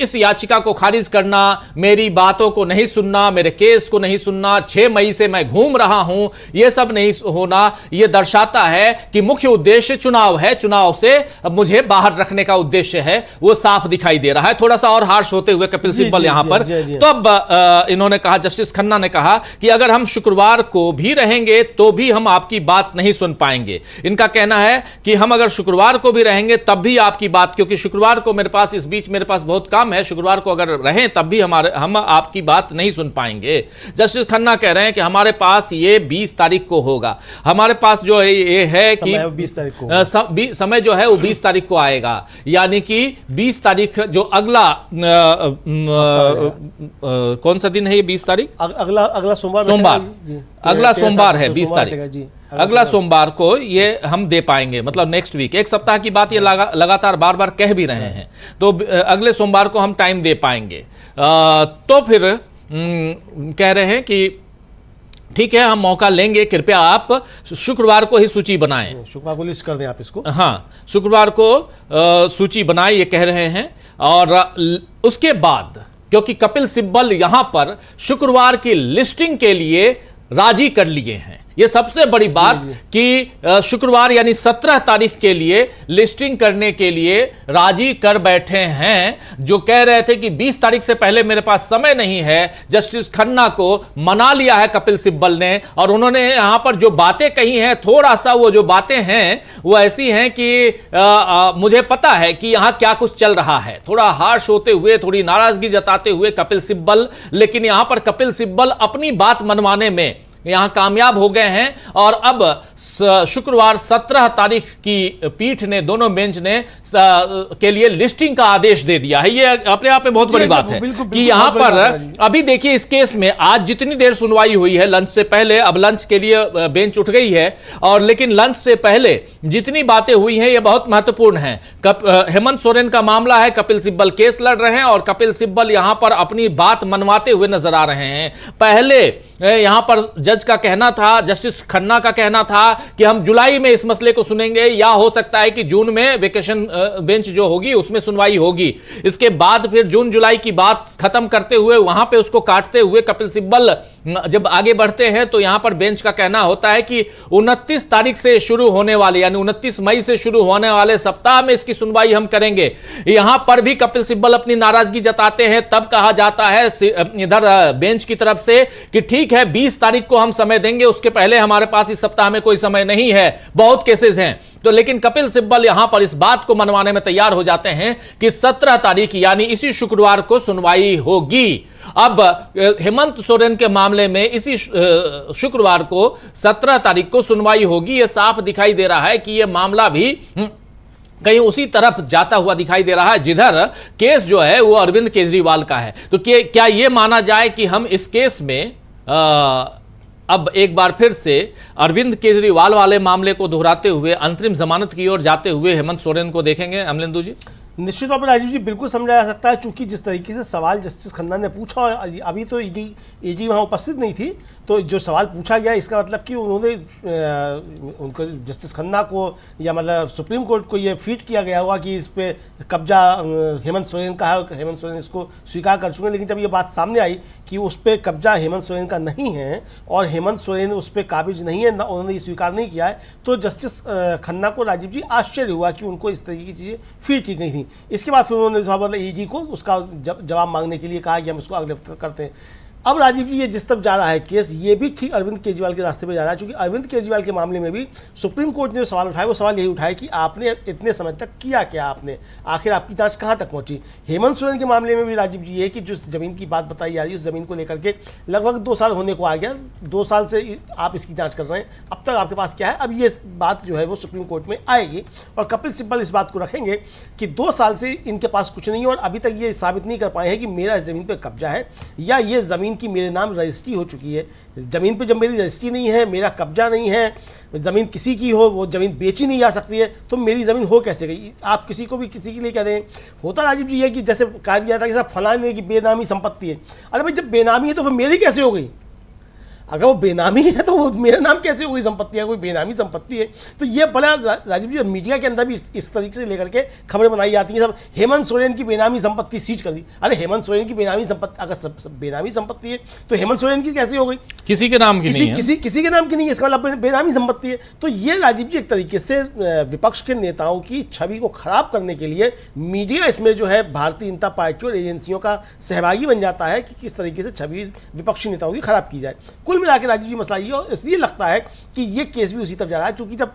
S1: इस याचिका को खारिज करना, मेरी बातों को नहीं सुनना, मेरे केस को नहीं सुनना, 6 मई से मैं घूम रहा हूं, यह सब नहीं होना, यह दर्शाता है कि मुख्य उद्देश्य चुनाव है, चुनाव से मुझे बाहर रखने का उद्देश्य है, वो साफ दिखाई दे रहा है। थोड़ा सा और हार्श होते हुए कपिल सिब्बल यहां पर तो अब इन्होंने कहा, जस्टिस खन्ना ने कहा कि अगर हम शुक्रवार को भी रहेंगे तो भी हम आपकी बात नहीं सुन पाएंगे। इनका कहना है कि हम अगर शुक्रवार को भी रहेंगे तब भी आपकी बात, क्योंकि शुक्रवार को मेरे पास, इस बीच मेरे पास बहुत काम है, शुक्रवार को अगर रहें तब भी हम आपकी बात नहीं सुन पाएंगे। जस्टिस खन्ना कह रहे हैं कि हमारे पास ये 20 तारीख को होगा, हमारे पास जो है ये है कि
S2: 20 तारीख को
S1: समय जो है वो 20 तारीख को आएगा, यानी कि 20 तारीख जो अगला कौन सा दिन है ये 20 तारीख?
S2: अगला सोमवार
S1: अगला सोमवार है 20 तारीख, अगला सोमवार को ये हम दे पाएंगे, मतलब नेक्स्ट वीक, एक सप्ताह की बात ये लगातार बार बार कह भी रहे हैं, तो अगले सोमवार को हम टाइम दे पाएंगे। तो फिर कह रहे हैं कि ठीक है, हम मौका लेंगे, कृपया आप शुक्रवार को ही सूची बनाएं,
S2: शुक्रवार को लिस्ट कर दें आप इसको।
S1: हाँ, शुक्रवार को सूची बनाएं, ये कह रहे हैं। और उसके बाद क्योंकि कपिल सिब्बल यहां पर शुक्रवार की लिस्टिंग के लिए राजी कर लिए हैं, ये सबसे बड़ी बात कि शुक्रवार यानी 17 तारीख के लिए लिस्टिंग करने के लिए राजी कर बैठे हैं। जो कह रहे थे कि 20 तारीख से पहले मेरे पास समय नहीं है, जस्टिस खन्ना को मना लिया है कपिल सिब्बल ने, और उन्होंने यहां पर जो बातें कही हैं, थोड़ा सा वो जो बातें हैं वो ऐसी हैं कि मुझे पता है कि यहां क्या कुछ चल रहा है। थोड़ा हार्श होते हुए, थोड़ी नाराजगी जताते हुए कपिल सिब्बल, लेकिन यहां पर कपिल सिब्बल अपनी बात मनवाने में यहां कामयाब हो गए हैं। और अब शुक्रवार 17 तारीख की पीठ ने, दोनों बेंच ने के लिए लिस्टिंग का आदेश दे दिया है। ये अपने आप में बहुत बड़ी बात है कि यहां पर अभी देखिए इस केस में आज जितनी देर सुनवाई हुई है लंच से पहले, अब लंच के लिए बेंच उठ गई है, और लेकिन लंच से पहले जितनी बातें हुई हैं ये बहुत महत्वपूर्ण हैं। हेमंत सोरेन का मामला है, कपिल सिब्बल केस लड़ रहे हैं और कपिल सिब्बल यहां पर अपनी बात मनवाते हुए नजर आ रहे हैं। पहले यहां पर जज का कहना था, जस्टिस खन्ना का कहना था कि हम जुलाई में इस मसले को सुनेंगे, या हो सकता है कि जून में वेकेशन बेंच जो होगी उसमें सुनवाई होगी। इसके बाद फिर जून जुलाई की बात खत्म करते हुए, वहां पे उसको काटते हुए कपिल सिब्बल जब आगे बढ़ते हैं तो यहां पर बेंच का कहना होता है कि 29 तारीख से शुरू होने वाले, यानी 29 मई से शुरू होने वाले सप्ताह में इसकी सुनवाई हम करेंगे। यहां पर भी कपिल सिब्बल अपनी नाराजगी जताते हैं, तब कहा जाता है इधर बेंच की तरफ से कि ठीक है 20 तारीख को हम समय देंगे, उसके पहले हमारे पास इस सप्ताह में कोई समय नहीं है, बहुत केसेस हैं। तो लेकिन कपिल सिब्बल यहां पर इस बात को मनवाने में तैयार हो जाते हैं कि 17 तारीख यानी इसी शुक्रवार को सुनवाई होगी। अब हेमंत सोरेन के मामले में इसी शुक्रवार को 17 तारीख को सुनवाई होगी। यह साफ दिखाई दे रहा है कि यह मामला भी कहीं उसी तरफ जाता हुआ दिखाई दे रहा है जिधर केस जो है वो अरविंद केजरीवाल का है। तो क्या यह माना जाए कि हम इस केस में अब एक बार फिर से अरविंद केजरीवाल वाले मामले को दोहराते हुए अंतरिम जमानत की ओर जाते हुए हेमंत सोरेन को देखेंगे? अमलेंदु जी,
S2: निश्चित तौर पर राजीव जी बिल्कुल समझा जा सकता है, चूंकि जिस तरीके से सवाल जस्टिस खन्ना ने पूछा, अभी तो ईडी वहाँ उपस्थित नहीं थी, तो जो सवाल पूछा गया इसका मतलब कि उन्होंने उनको जस्टिस खन्ना को या मतलब सुप्रीम कोर्ट को ये फीड किया गया होगा कि इस पे कब्जा हेमंत सोरेन का है, हेमंत सोरेन इसको स्वीकार कर चुके हैं। लेकिन जब ये बात सामने आई कि उस पर कब्जा हेमंत सोरेन का नहीं है और हेमंत सोरेन उस पर काबिज नहीं है, उन्होंने ये स्वीकार नहीं किया है, तो जस्टिस खन्ना को राजीव जी आश्चर्य हुआ कि उनको इस तरीके की चीज़ें फीड की गई थी। इसके बाद फिर उन्होंने ईडी को उसका जवाब मांगने के लिए कहा कि हम इसको अगले हफ्ते करते हैं। अब राजीव जी ये जिस तरफ जा रहा है केस, ये भी ठीक अरविंद केजरीवाल के रास्ते पे जा रहा है, क्योंकि अरविंद केजरीवाल के मामले में भी सुप्रीम कोर्ट ने जो सवाल उठाया वो सवाल यही उठाया कि आपने इतने समय तक किया क्या, आपने आखिर आपकी जांच कहाँ तक पहुंची। हेमंत सोरेन के मामले में भी राजीव जी ये कि जो ज़मीन की बात बताई जा रही है, उस ज़मीन को लेकर के लगभग 2 साल होने को आ गया, 2 साल से आप इसकी जाँच कर रहे हैं, अब तक आपके पास क्या है। अब ये बात जो है वो सुप्रीम कोर्ट में आएगी और कपिल सिब्बल इस बात को रखेंगे कि 2 साल से इनके पास कुछ नहीं है और अभी तक ये साबित नहीं कर पाए हैं कि मेरा इस ज़मीन पर कब्जा है या ये ज़मीन की मेरे नाम रजिस्ट्री हो चुकी है। ज़मीन पे जब मेरी रजिस्ट्री नहीं है, मेरा कब्जा नहीं है, ज़मीन किसी की हो, वो ज़मीन बेची नहीं जा सकती है, तो मेरी ज़मीन हो कैसे गई। आप किसी को भी किसी के लिए कह दें, होता राजीव जी है कि जैसे कहा गया था कि साहब फलाने की बेनामी संपत्ति है। अरे भाई जब बेनामी है तो फिर मेरी कैसे हो गई? अगर वो बेनामी है तो वो मेरा नाम कैसे हो गई संपत्ति है? कोई बेनामी संपत्ति है तो ये बड़ा राजीव जी मीडिया के अंदर भी इस तरीके से लेकर के खबरें बनाई जाती हैं। सब हेमंत सोरेन की बेनामी संपत्ति सीज कर दी। अरे हेमंत सोरेन की बेनामी संपत्ति अगर सब बेनामी संपत्ति है तो हेमंत सोरेन की कैसे हो गई?
S1: किसी के नाम की नहीं है,
S2: किसी के नाम की नहीं है, इसका मतलब बेनामी संपत्ति है। तो ये राजीव जी एक तरीके से विपक्ष के नेताओं की छवि को खराब करने के लिए मीडिया इसमें जो है भारतीय जनता पार्टी और एजेंसियों का सहभागी बन जाता है कि किस तरीके से छवि विपक्षी नेताओं की खराब की जाए। कुल मिला के राजीव जी मसला ये, और इसलिए लगता है कि ये केस भी उसी तरफ जा रहा है, क्योंकि जब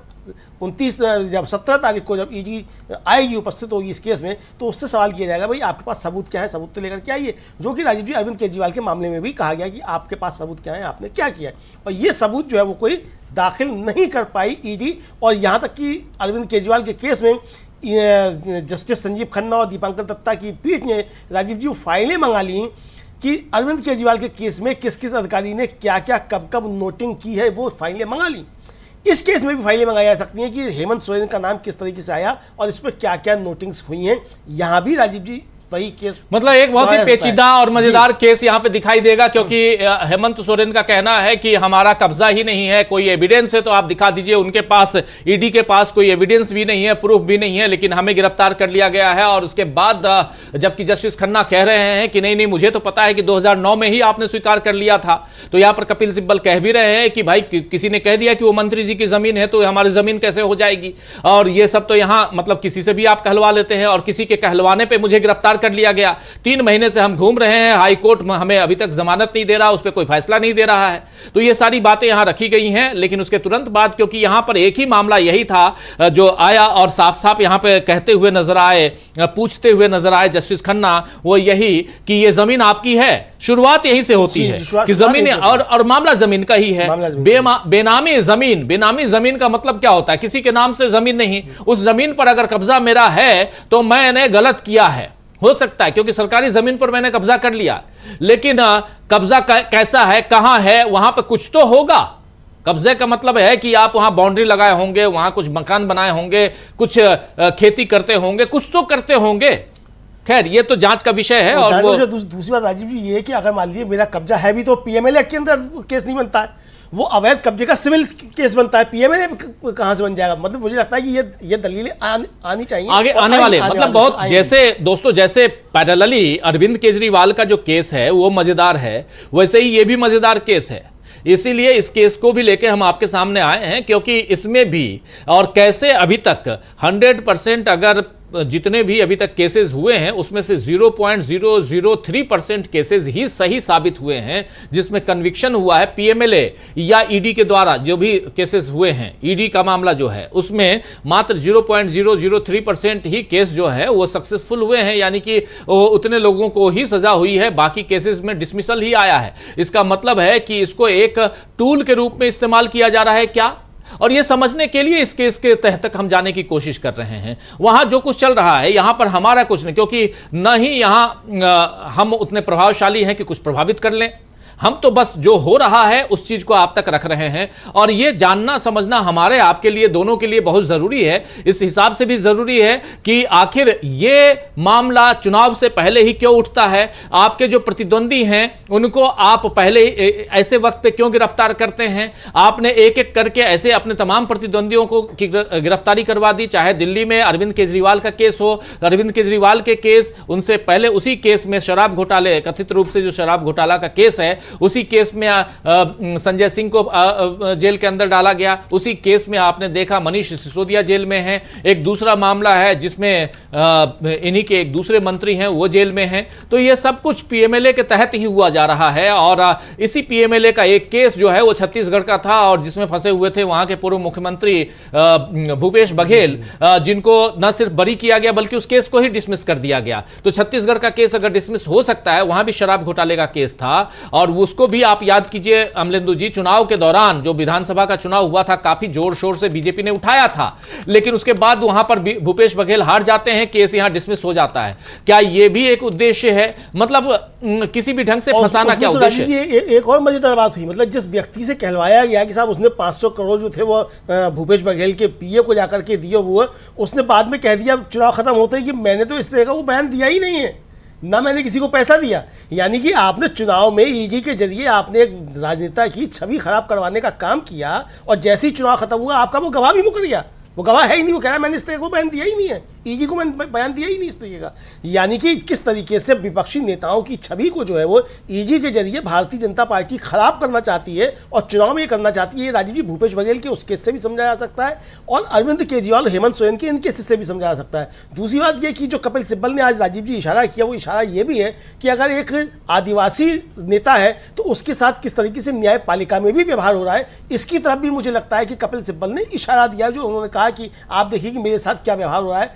S2: 17 तारीख को जब ईडी आएगी, उपस्थित होगी इस केस में, तो उससे सवाल किया जाएगा भाई आपके पास सबूत क्या है, सबूत तो लेकर के आइए। जो कि राजीव जी अरविंद केजरीवाल के मामले में भी कहा गया कि आपके पास सबूत क्या है, आपने क्या किया है, और ये सबूत जो है वो कोई दाखिल नहीं कर पाई ईडी। और यहाँ तक कि अरविंद केजरीवाल के केस में जस्टिस संजीव खन्ना और दीपांकर दत्ता की पीठ ने राजीव जी फाइलें मंगा ली कि अरविंद केजरीवाल के केस में किस किस अधिकारी ने क्या क्या कब कब नोटिंग की है, वो फाइलें मंगा ली। इस केस में भी फाइलें मंगाई जा सकती हैं कि हेमंत सोरेन का नाम किस तरीके से आया और इस पर क्या क्या नोटिंग्स हुई हैं। यहाँ भी राजीव जी वही केस,
S1: मतलब एक बहुत ही पेचीदा और मजेदार केस यहां पे दिखाई देगा, क्योंकि हेमंत सोरेन का कहना है कि हमारा कब्जा ही नहीं है, कोई एविडेंस है तो आप दिखा दीजिए। उनके पास, ईडी के पास कोई एविडेंस भी नहीं है, प्रूफ भी नहीं है, लेकिन हमें गिरफ्तार कर लिया गया है। और उसके बाद जबकि जस्टिस खन्ना कह रहे हैं कि नहीं नहीं मुझे तो पता है कि 2009 में ही आपने स्वीकार कर लिया था, तो यहां पर कपिल सिब्बल कह भी रहे हैं कि भाई किसी ने कह दिया कि वो मंत्री जी की जमीन है तो हमारी जमीन कैसे हो जाएगी। और ये सब तो यहां मतलब किसी से भी आप कहलवा लेते हैं, और किसी के कहलवाने पर मुझे गिरफ्तार कर लिया गया। 3 महीने से हम घूम रहे हैं, हाई कोर्ट हमें अभी तक जमानत नहीं दे रहा, उस पर कोई फैसला नहीं दे रहा है। तो ये सारी बातें यहां रखी गई हैं। लेकिन उसके तुरंत बाद, क्योंकि यहां पर एक ही मामला यही था जो आया और साफ साफ यहां पे कहते हुए नजर आए, पूछते हुए नजर आए जस्टिस खन्ना, वो यही कि ये जमीन आपकी है। शुरुआत यहीं से होती है कि जमीन, और मामला जमीन का ही है। बेनामी जमीन, बेनामी जमीन का मतलब क्या होता है? किसी के नाम से जमीन नहीं, उस जमीन पर अगर कब्जा मेरा है तो मैंने गलत किया है, हो सकता है, क्योंकि सरकारी जमीन पर मैंने कब्जा कर लिया, लेकिन कब्जा कैसा है, कहां है, वहां पर कुछ तो होगा। कब्जे का मतलब है कि आप वहां बाउंड्री लगाए होंगे, वहां कुछ मकान बनाए होंगे, कुछ खेती करते होंगे, कुछ तो करते होंगे। खैर ये तो जांच का विषय है। और
S2: दूसरी बात राजीव जी ये कि अगर मान लीजिए मेरा कब्जा है भी तो पीएमएलए एक्ट के अंदर केस नहीं बनता है, वो अवैध कब्जे का सिविल केस बनता है, पीएमएलए कहां से बन जाएगा? मतलब मुझे लगता है कि ये दलीलें आनी चाहिए
S1: आगे आने वाले, मतलब बहुत जैसे दोस्तों, जैसे पैरेलली अरविंद केजरीवाल का जो केस है वो मजेदार है, वैसे ही ये भी मजेदार केस है। इसीलिए इस केस को भी लेकर हम आपके सामने आए हैं, क्योंकि इसमें भी और कैसे अभी तक 100% अगर जितने भी अभी तक केसेस हुए हैं उसमें से 0.003% केसेस ही सही साबित हुए हैं, जिसमें कन्विक्शन हुआ है पीएमएलए या ईडी के द्वारा। जो भी केसेस हुए हैं, ईडी का मामला जो है उसमें मात्र 0.003% ही केस जो है वो सक्सेसफुल हुए हैं, यानी कि उतने लोगों को ही सजा हुई है, बाकी केसेस में डिसमिसल ही आया है। इसका मतलब है कि इसको एक टूल के रूप में इस्तेमाल किया जा रहा है क्या? और यह समझने के लिए इस केस के तह तक हम जाने की कोशिश कर रहे हैं। वहां जो कुछ चल रहा है यहां पर हमारा कुछ नहीं, क्योंकि न ही यहां हम उतने प्रभावशाली हैं कि कुछ प्रभावित कर लें। हम तो बस जो हो रहा है उस चीज को आप तक रख रहे हैं, और यह जानना समझना हमारे आपके लिए, दोनों के लिए बहुत जरूरी है। इस हिसाब से भी जरूरी है कि आखिर यह मामला चुनाव से पहले ही क्यों उठता है। आपके जो प्रतिद्वंदी हैं उनको आप पहले ऐसे वक्त पे क्यों गिरफ्तार करते हैं? आपने एक एक करके ऐसे अपने तमाम प्रतिद्वंदियों को गिरफ्तारी करवा दी, चाहे दिल्ली में अरविंद केजरीवाल का केस हो, अरविंद केजरीवाल के केस, उनसे पहले उसी केस में शराब घोटाले, कथित रूप से जो शराब घोटाला का केस है उसी केस में संजय सिंह को जेल के अंदर डाला गया, उसी केस में आपने देखा मनीष सिसोदिया जेल में है। एक दूसरा मामला है जिसमें इन्हीं के एक दूसरे मंत्री हैं वो जेल में हैं। तो ये सब कुछ पीएमएलए के तहत ही हुआ जा रहा है। और इसी पीएमएलए का एक केस जो है वो छत्तीसगढ़ का था और जिसमें फंसे हुए थे वहां के पूर्व मुख्यमंत्री भूपेश बघेल, जिनको न सिर्फ बरी किया गया बल्कि उस केस को ही डिसमिस कर दिया गया। तो छत्तीसगढ़ का केस अगर डिसमिस हो सकता है, वहां भी शराब घोटाले का केस था और उसको भी आप याद कीजिए अमलेंदु जी, चुनाव के दौरान जो विधानसभा का चुनाव हुआ था काफी जोर शोर से बीजेपी ने उठाया था, लेकिन उसके बाद वहां पर भूपेश बघेल हार जाते हैं, केस यहां डिसमिस हो जाता है। क्या यह भी एक उद्देश्य है, मतलब किसी भी ढंग से फंसाना क्या उद्देश्य है?
S2: एक और मजेदार बात हुई, मतलब जिस व्यक्ति से कहलवाया गया कि साहब उसने 500 करोड़ जो थे वो भूपेश बघेल के पीए को जाकर के दिए हुए, उसने बाद में कह दिया चुनाव खत्म होते ही कि मैंने तो इस तरह का वो बयान दिया ही नहीं है, ना मैंने किसी को पैसा दिया। यानी कि आपने चुनाव में ईडी के जरिए आपने एक राजनेता की छवि खराब करवाने का काम किया और जैसे ही चुनाव खत्म हुआ आपका वो गवाह भी मुकर गया। वो गवाह है ही नहीं, वो कह रहा है मैंने इस तरह को बयान दिया ही नहीं है, ईडी को मैंने बयान दिया ही नहीं इस तरीके का। यानी कि किस तरीके से विपक्षी नेताओं की छवि को जो है वो ईडी के जरिए भारतीय जनता पार्टी खराब करना चाहती है और चुनाव में करना चाहती है। राजीव जी, भूपेश बघेल के उस केस से भी समझा जा सकता है और अरविंद केजरीवाल, हेमंत सोरेन के इन केसेस से भी समझा जा सकता है। दूसरी बात यह कि जो कपिल सिब्बल ने आज राजीव जी इशारा किया, वो इशारा ये भी है कि अगर एक आदिवासी नेता है तो उसके साथ किस तरीके से न्यायपालिका में भी व्यवहार हो रहा है, इसकी तरफ भी मुझे लगता है कि कपिल सिब्बल ने इशारा दिया। जो उन्होंने कहा कि आप देखिए कि मेरे साथ क्या व्यवहार हो रहा है,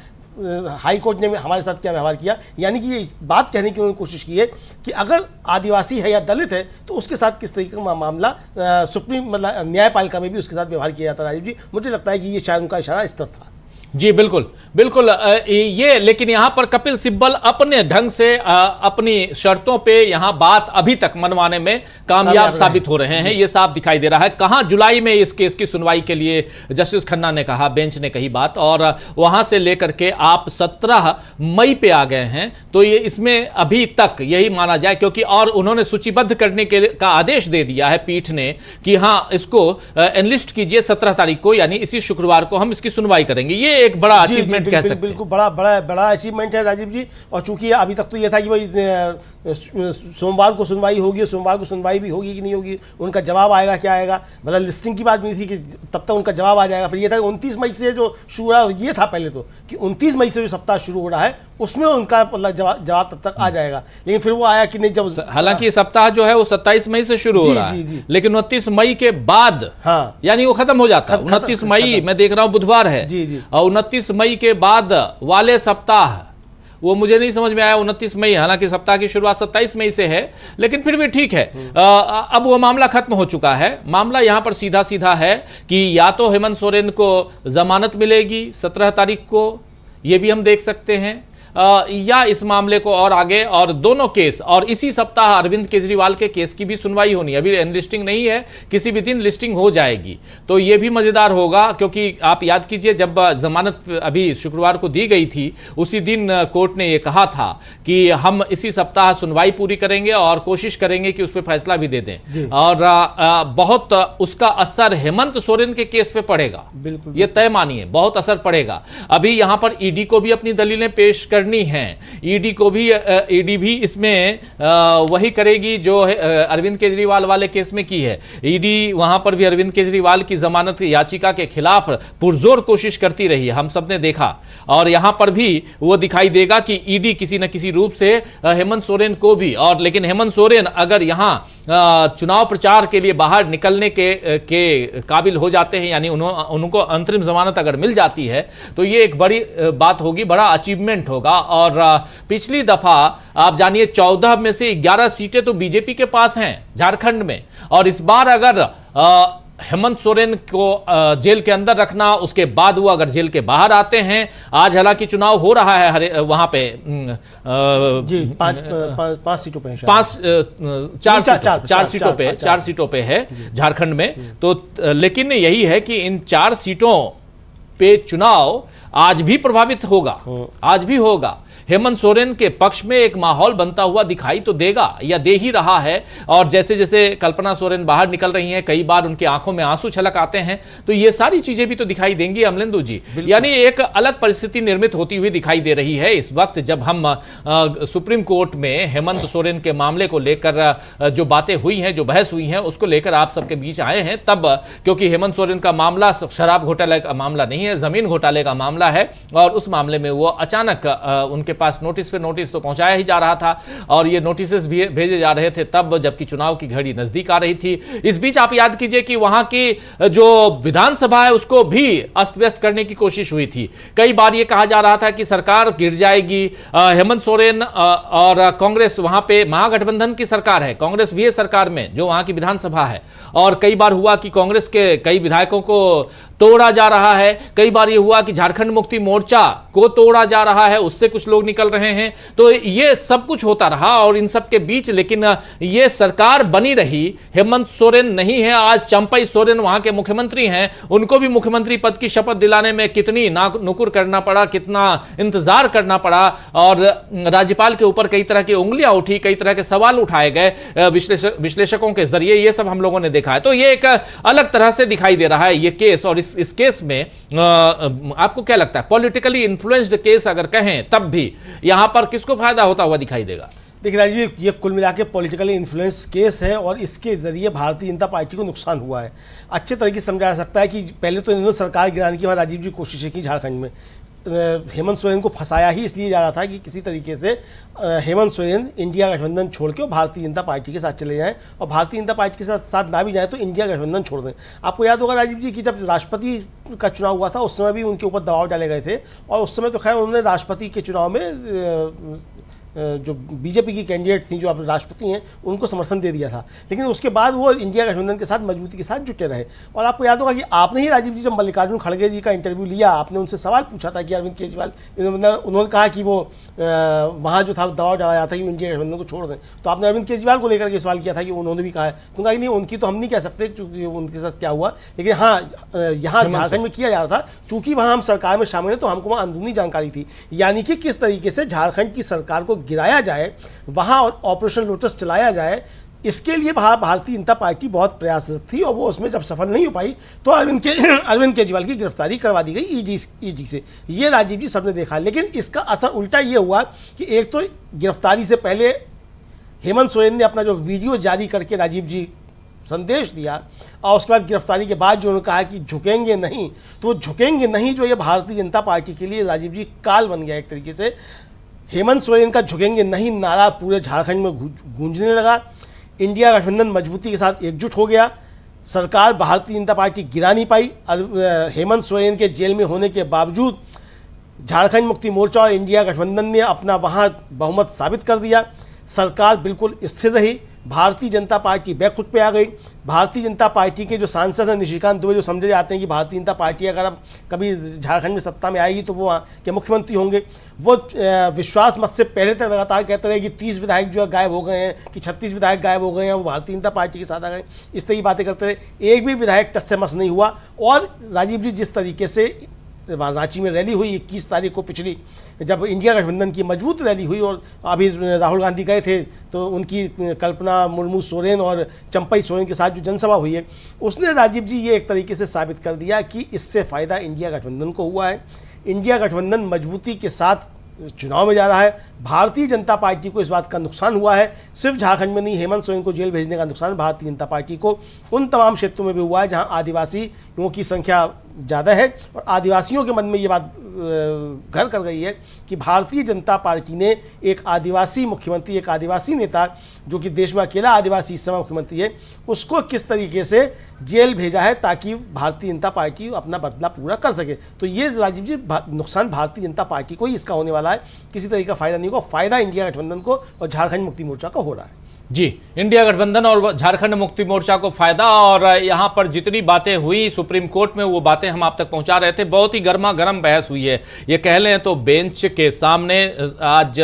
S2: हाई कोर्ट ने हमारे साथ क्या व्यवहार किया। यानी कि ये बात कहने की उन्होंने कोशिश की है कि अगर आदिवासी है या दलित है तो उसके साथ किस तरीके का मामला सुप्रीम मतलब न्यायपालिका में भी उसके साथ व्यवहार किया जाता है। राजीव जी, मुझे लगता है कि ये शायद उनका इशारा इस तरफ था।
S1: जी बिल्कुल बिल्कुल, ये लेकिन यहां पर कपिल सिब्बल अपने ढंग से अपनी शर्तों पे यहां बात अभी तक मनवाने में कामयाब साबित हो रहे हैं, ये साफ दिखाई दे रहा है। कहां जुलाई में इस केस की सुनवाई के लिए जस्टिस खन्ना ने कहा, बेंच ने कही बात, और वहां से लेकर के आप 17 मई पे आ गए हैं। तो ये इसमें अभी तक यही माना जाए, क्योंकि और उन्होंने सूचीबद्ध करने का आदेश दे दिया है पीठ ने कि हां इसको एनलिस्ट कीजिए 17 तारीख को, यानी इसी शुक्रवार को हम इसकी सुनवाई करेंगे। ये एक बड़ा अचीवमेंट कह सकते हैं।
S2: बिल्कुल बड़ा अचीवमेंट है राजीव जी। और चूंकि अभी तक तो ये था कि भाई सोमवार को सुनवाई होगी, सोमवार को सुनवाई भी होगी कि नहीं होगी, उनका जवाब आएगा क्या आएगा, मतलब लिस्टिंग की बात नहीं थी कि तब तक उनका जवाब आ जाएगा। फिर ये था कि 29 मई से जो शुरू रहा, ये था पहले तो कि 29 मई से जो सप्ताह शुरू हो रहा है उसमें उनका मतलब जवाब तब तक आ जाएगा। लेकिन फिर वो आया कि नहीं, जब
S1: हालांकि सप्ताह जो है वो 27 मई से शुरू हो रहा है, लेकिन 29 मई के बाद यानी वो खत्म हो जाता है। 29 मई मैं देख रहा हूं बुधवार है, और 29 मई के बाद वाले सप्ताह वो मुझे नहीं समझ में आया। 29 मई, हालांकि सप्ताह की शुरुआत 27 मई से है, लेकिन फिर भी ठीक है। अब वो मामला खत्म हो चुका है। मामला यहां पर सीधा सीधा है कि या तो हेमंत सोरेन को जमानत मिलेगी 17 तारीख को, ये भी हम देख सकते हैं, या इस मामले को और आगे, और दोनों केस, और इसी सप्ताह अरविंद केजरीवाल के केस की भी सुनवाई होनी है। अभी एनलिस्टिंग नहीं है, किसी भी दिन लिस्टिंग हो जाएगी। तो यह भी मजेदार होगा, क्योंकि आप याद कीजिए जब जमानत अभी शुक्रवार को दी गई थी, उसी दिन कोर्ट ने यह कहा था कि हम इसी सप्ताह सुनवाई पूरी करेंगे और कोशिश करेंगे कि उस पर फैसला भी दे दें। और बहुत उसका असर हेमंत सोरेन के केस पे पड़ेगा, बिल्कुल ये तय मानिए, बहुत असर पड़ेगा। अभी यहां पर ईडी को भी अपनी दलीलें पेश करनी है, ईडी भी इसमें वही करेगी जो अरविंद केजरीवाल वाले केस में की है। ईडी वहां पर भी अरविंद केजरीवाल की जमानत याचिका के खिलाफ पुरजोर कोशिश करती रही, हम सबने देखा, और यहां पर भी वो दिखाई देगा कि ईडी किसी न किसी रूप से हेमंत सोरेन को भी, और लेकिन हेमंत सोरेन अगर यहां चुनाव प्रचार के लिए बाहर निकलने के काबिल हो जाते हैं, यानी उनको अंतरिम जमानत अगर मिल जाती है, तो ये एक बड़ी बात होगी, बड़ा अचीवमेंट होगा। और पिछली दफा आप जानिए 14 में से 11 सीटें तो बीजेपी के पास हैं झारखंड में, और इस बार अगर हेमंत सोरेन को जेल के अंदर रखना, उसके बाद वो अगर जेल के बाहर आते हैं, आज हालांकि चुनाव हो रहा है वहां पे
S2: जी 5 सीटों पे,
S1: 4 सीटों पे है झारखंड में। तो लेकिन यही है कि इन 4 सीटों पे चुनाव आज भी प्रभावित होगा, आज भी होगा, हेमंत सोरेन के पक्ष में एक माहौल बनता हुआ दिखाई तो देगा या दे ही रहा है। और जैसे जैसे कल्पना सोरेन बाहर निकल रही हैं, कई बार उनकी आंखों में आंसू छलक आते हैं, तो ये सारी चीजें भी तो दिखाई देंगी अमलेंदु जी। यानी एक अलग परिस्थिति निर्मित होती हुई दिखाई दे रही है इस वक्त, जब हम सुप्रीम कोर्ट में हेमंत सोरेन के मामले को लेकर जो बातें हुई हैं, जो बहस हुई है, उसको लेकर आप सबके बीच आए हैं। तब क्योंकि हेमंत सोरेन का मामला शराब घोटाले का मामला नहीं है, जमीन घोटाले का मामला है, और उस मामले में वो अचानक उनके पास नोटिस पे नोटिस तो पहुंचाया ही जा रहा था, और ये नोटिस भी भेजे जा रहे थे तब जबकि चुनाव की घड़ी नजदीक आ रही थी। इस बीच आप याद कीजिए कि वहां की जो विधानसभा है उसको भी अस्त व्यस्त करने की कोशिश हुई थी। कई बार यह कहा जा रहा था कि सरकार गिर जाएगी, हेमंत सोरेन और कांग्रेस, वहां पे महागठबंधन की सरकार है, कांग्रेस भी है सरकार में जो वहां की विधानसभा है, और कई बार हुआ कि कांग्रेस के कई विधायकों को तोड़ा जा रहा है, कई बार यह हुआ कि झारखंड मुक्ति मोर्चा को तोड़ा जा रहा है, उससे कुछ लोग निकल रहे हैं। तो ये सब कुछ होता रहा, और इन सब के बीच लेकिन ये सरकार बनी रही। हेमंत सोरेन नहीं है आज, चंपई सोरेन वहां के मुख्यमंत्री हैं, उनको भी मुख्यमंत्री पद की शपथ दिलाने में कितनी नुकुर करना पड़ा, कितना इंतजार करना पड़ा, और राज्यपाल के ऊपर कई तरह की उंगलियां उठी, कई तरह के सवाल उठाए गए विश्लेषकों के जरिए, ये सब हम लोगों ने देखा है। तो ये एक अलग तरह से दिखाई दे रहा है ये केस, और इस केस में आपको क्या लगता है, पॉलिटिकली इन्फ्लुएंस्ड केस अगर कहें तब भी यहां पर किसको फायदा होता हुआ दिखाई देगा?
S2: देखिए राजीव, ये कुल मिला के पॉलिटिकली इन्फ्लुएंस केस है, और इसके जरिए भारतीय जनता पार्टी को नुकसान हुआ है। अच्छे तरीके से समझा जा सकता है कि पहले तो इन्होंने सरकार गिराने की वहाँ राजीव जी कोशिशें की झारखंड में, हेमंत सोरेन को फंसाया ही इसलिए जा रहा था कि किसी तरीके से हेमंत सोरेन इंडिया गठबंधन छोड़ के और भारतीय जनता पार्टी के साथ चले जाएं, और भारतीय जनता पार्टी के साथ ना भी जाएं तो इंडिया गठबंधन छोड़ दें। आपको याद होगा राजीव जी कि जब राष्ट्रपति का चुनाव हुआ था उस समय भी उनके ऊपर दबाव डाले गए थे, और उस समय तो खैर उन्होंने राष्ट्रपति के चुनाव में जो बीजेपी की कैंडिडेट थी, जो अब राष्ट्रपति हैं, उनको समर्थन दे दिया था, लेकिन उसके बाद वो इंडिया गठबंधन के साथ मजबूती के साथ जुटे रहे। और आपको याद होगा कि आपने ही राजीव जी जब मल्लिकार्जुन खड़गे जी का इंटरव्यू लिया, आपने उनसे सवाल पूछा था कि अरविंद केजरीवाल, उन्होंने कहा कि वो वहाँ जो था दबाव डाला जाता है कि इंडिया गठबंधन को छोड़ दें, तो आपने अरविंद केजरीवाल को लेकर के सवाल किया था कि उन्होंने भी कहा है, तो कहा कि नहीं उनकी तो हम नहीं कह सकते चूँकि उनके साथ क्या हुआ, लेकिन हाँ यहाँ झारखंड में किया जा रहा था, चूँकि वहाँ हम सरकार में शामिल हैं तो हमको वहाँ अंदरूनी जानकारी थी, यानी कि किस तरीके से झारखंड की सरकार को गिराया जाए, वहाँ ऑपरेशन लोटस चलाया जाए, इसके लिए भारतीय जनता पार्टी बहुत प्रयासरत थी, और वो उसमें जब सफल नहीं हो पाई तो अरविंद केजरीवाल की गिरफ्तारी करवा दी गई ईडी से। ये राजीव जी सबने देखा, लेकिन इसका असर उल्टा ये हुआ कि एक तो गिरफ्तारी से पहले हेमंत सोरेन ने अपना जो वीडियो जारी करके राजीव जी संदेश दिया, और उसके बाद गिरफ्तारी के बाद जो उन्होंने कहा कि झुकेंगे नहीं, तो वो झुकेंगे नहीं जो ये भारतीय जनता पार्टी के लिए राजीव जी काल बन गया एक तरीके से। हेमंत सोरेन का झुकेंगे नहीं नारा पूरे झारखंड में गूंजने लगा, इंडिया गठबंधन मजबूती के साथ एकजुट हो गया, सरकार भारतीय जनता पार्टी गिरा नहीं पाई। हेमंत सोरेन के जेल में होने के बावजूद झारखंड मुक्ति मोर्चा और इंडिया गठबंधन ने अपना वहाँ बहुमत साबित कर दिया, सरकार बिल्कुल स्थिर रही, भारतीय जनता पार्टी बैकफुट पे आ गई। भारतीय जनता पार्टी के जो सांसद हैं निशिकांत दुबे, जो समझे जाते हैं कि भारतीय जनता पार्टी अगर अब कभी झारखंड में सत्ता में आएगी तो वो वहाँ के मुख्यमंत्री होंगे, वो विश्वास मत से पहले तक लगातार कहते रहे कि 30 विधायक जो है गायब हो गए हैं, कि 36 विधायक गायब हो गए हैं, वो भारतीय जनता पार्टी के साथ आ गए, इस तरह की बातें करते रहे। एक भी विधायक टस से मस नहीं हुआ। और राजीव जी जिस तरीके से रांची में रैली हुई 21 तारीख को, पिछली जब इंडिया गठबंधन की मजबूत रैली हुई, और अभी राहुल गांधी गए थे तो उनकी कल्पना मुर्मू सोरेन और चंपई सोरेन के साथ जो जनसभा हुई है, उसने राजीव जी ये एक तरीके से साबित कर दिया कि इससे फ़ायदा इंडिया गठबंधन को हुआ है। इंडिया गठबंधन मजबूती के साथ चुनाव में जा रहा है, भारतीय जनता पार्टी को इस बात का नुकसान हुआ है। सिर्फ झारखंड में नहीं, हेमंत सोरेन को जेल भेजने का नुकसान भारतीय जनता पार्टी को उन तमाम क्षेत्रों में भी हुआ है जहां आदिवासियों की संख्या ज़्यादा है, और आदिवासियों के मन में ये बात घर कर गई है कि भारतीय जनता पार्टी ने एक आदिवासी मुख्यमंत्री, एक आदिवासी नेता जो कि देश में अकेला आदिवासी इस समय मुख्यमंत्री है, उसको किस तरीके से जेल भेजा है ताकि भारतीय जनता पार्टी अपना बदला पूरा कर सके। तो ये राजीव जी नुकसान भारतीय जनता पार्टी को ही इसका होने वाला है, किसी तरीके का फायदा नहीं होगा। फायदा इंडिया गठबंधन को और झारखंड मुक्ति मोर्चा को हो रहा है।
S1: जी, इंडिया गठबंधन और झारखंड मुक्ति मोर्चा को फायदा, और यहां पर जितनी बातें हुई सुप्रीम कोर्ट में वो बातें हम आप तक पहुंचा रहे थे। बहुत ही गर्मा गर्म बहस हुई है, ये कह लें तो बेंच के सामने आज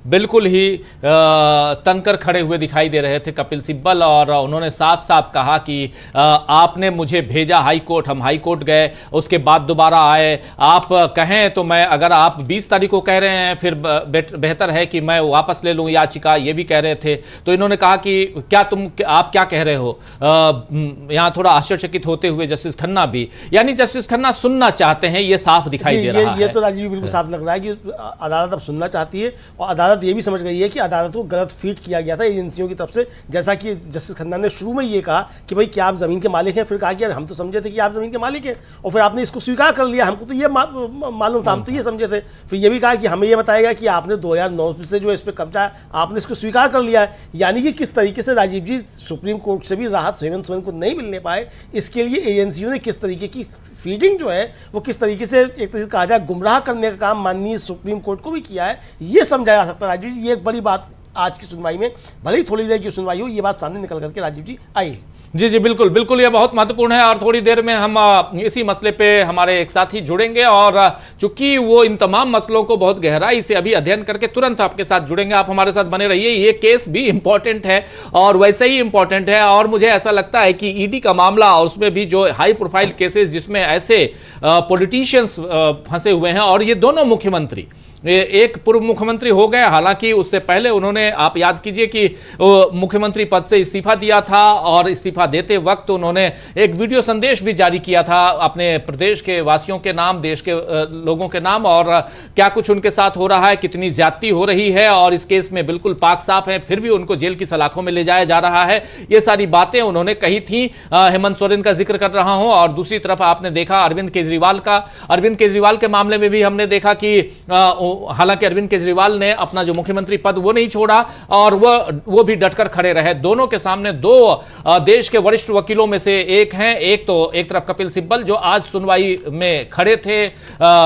S1: बिल्कुल ही तनकर खड़े हुए दिखाई दे रहे थे कपिल सिब्बल, और उन्होंने साफ साफ कहा कि आपने मुझे भेजा हाई कोर्ट, हम हाई कोर्ट गए, उसके बाद दोबारा आए, आप कहें तो मैं, अगर आप 20 तारीख को कह रहे हैं फिर बेहतर है कि मैं वापस ले लूं याचिका, ये भी कह रहे थे। तो इन्होंने कहा कि आप क्या कह रहे हो। यहां थोड़ा आश्चर्यचकित होते हुए जस्टिस खन्ना भी, यानी जस्टिस खन्ना सुनना चाहते हैं, ये साफ दिखाई दे रहा है।
S2: ये तो राजीव जी बिल्कुल साफ लग रहा है कि अदालत अब सुनना चाहती है, और अदालत ये भी समझ गई है कि अदालत को गलत फीड किया गया था एजेंसियों की तरफ से। जैसा कि जस्टिस खन्ना ने शुरू में ये कहा कि भाई क्या आप जमीन के मालिक हैं, फिर कहा कि यार हम तो समझे थे कि आप जमीन के मालिक हैं, और फिर आपने इसको स्वीकार कर लिया, हमको तो ये मालूम था, हम तो ये समझे थे। फिर ये भी कहा कि हमें ये बताएगा कि आपने 2009 से जो इस पर कब्जा, आपने इसको स्वीकार कर लिया है। यानी कि किस तरीके से राजीव जी सुप्रीम कोर्ट से भी राहत हेमंत सोरेन को नहीं मिलने पाए, इसके लिए एजेंसियों ने किस तरीके की फीडिंग जो है वो किस तरीके से, एक तरीके से कहा जाए गुमराह करने का काम माननीय सुप्रीम कोर्ट को भी किया है, ये समझाया जा सकता है राजीव जी। ये एक बड़ी बात आज की सुनवाई में, भले ही थोड़ी देर की सुनवाई हो, ये बात सामने निकल करके राजीव जी आई।
S1: जी जी बिल्कुल बिल्कुल, ये बहुत महत्वपूर्ण है, और थोड़ी देर में हम इसी मसले पे हमारे एक साथी जुड़ेंगे, और चूंकि वो इन तमाम मसलों को बहुत गहराई से अभी अध्ययन करके तुरंत आपके साथ जुड़ेंगे। आप हमारे साथ बने रहिए। ये केस भी इंपॉर्टेंट है और वैसे ही इंपॉर्टेंट है, और मुझे ऐसा लगता है कि ईडी का मामला, और उसमें भी जो हाई प्रोफाइल केसेस जिसमें ऐसे पॉलिटिशियंस फंसे हुए हैं, और ये दोनों मुख्यमंत्री, एक पूर्व मुख्यमंत्री हो गए, हालांकि उससे पहले उन्होंने, आप याद कीजिए कि मुख्यमंत्री पद से इस्तीफा दिया था, और इस्तीफा देते वक्त उन्होंने एक वीडियो संदेश भी जारी किया था अपने प्रदेश के वासियों के नाम, देश के लोगों के नाम, और क्या कुछ उनके साथ हो रहा है, कितनी ज्यादती हो रही है, और इस केस में बिल्कुल पाक साफ है, फिर भी उनको जेल की सलाखों में ले जाया जा रहा है। ये सारी बातें उन्होंने कही थी। हेमंत सोरेन का जिक्र कर रहा हूं, और दूसरी तरफ आपने देखा अरविंद केजरीवाल के मामले में भी हमने देखा कि हालांकि अरविंद केजरीवाल ने अपना जो मुख्यमंत्री पद वो नहीं छोड़ा, और वो भी डटकर खड़े रहे। दोनों के सामने दो देश के वरिष्ठ वकीलों में से एक हैं, एक तरफ कपिल सिब्बल जो आज सुनवाई में खड़े थे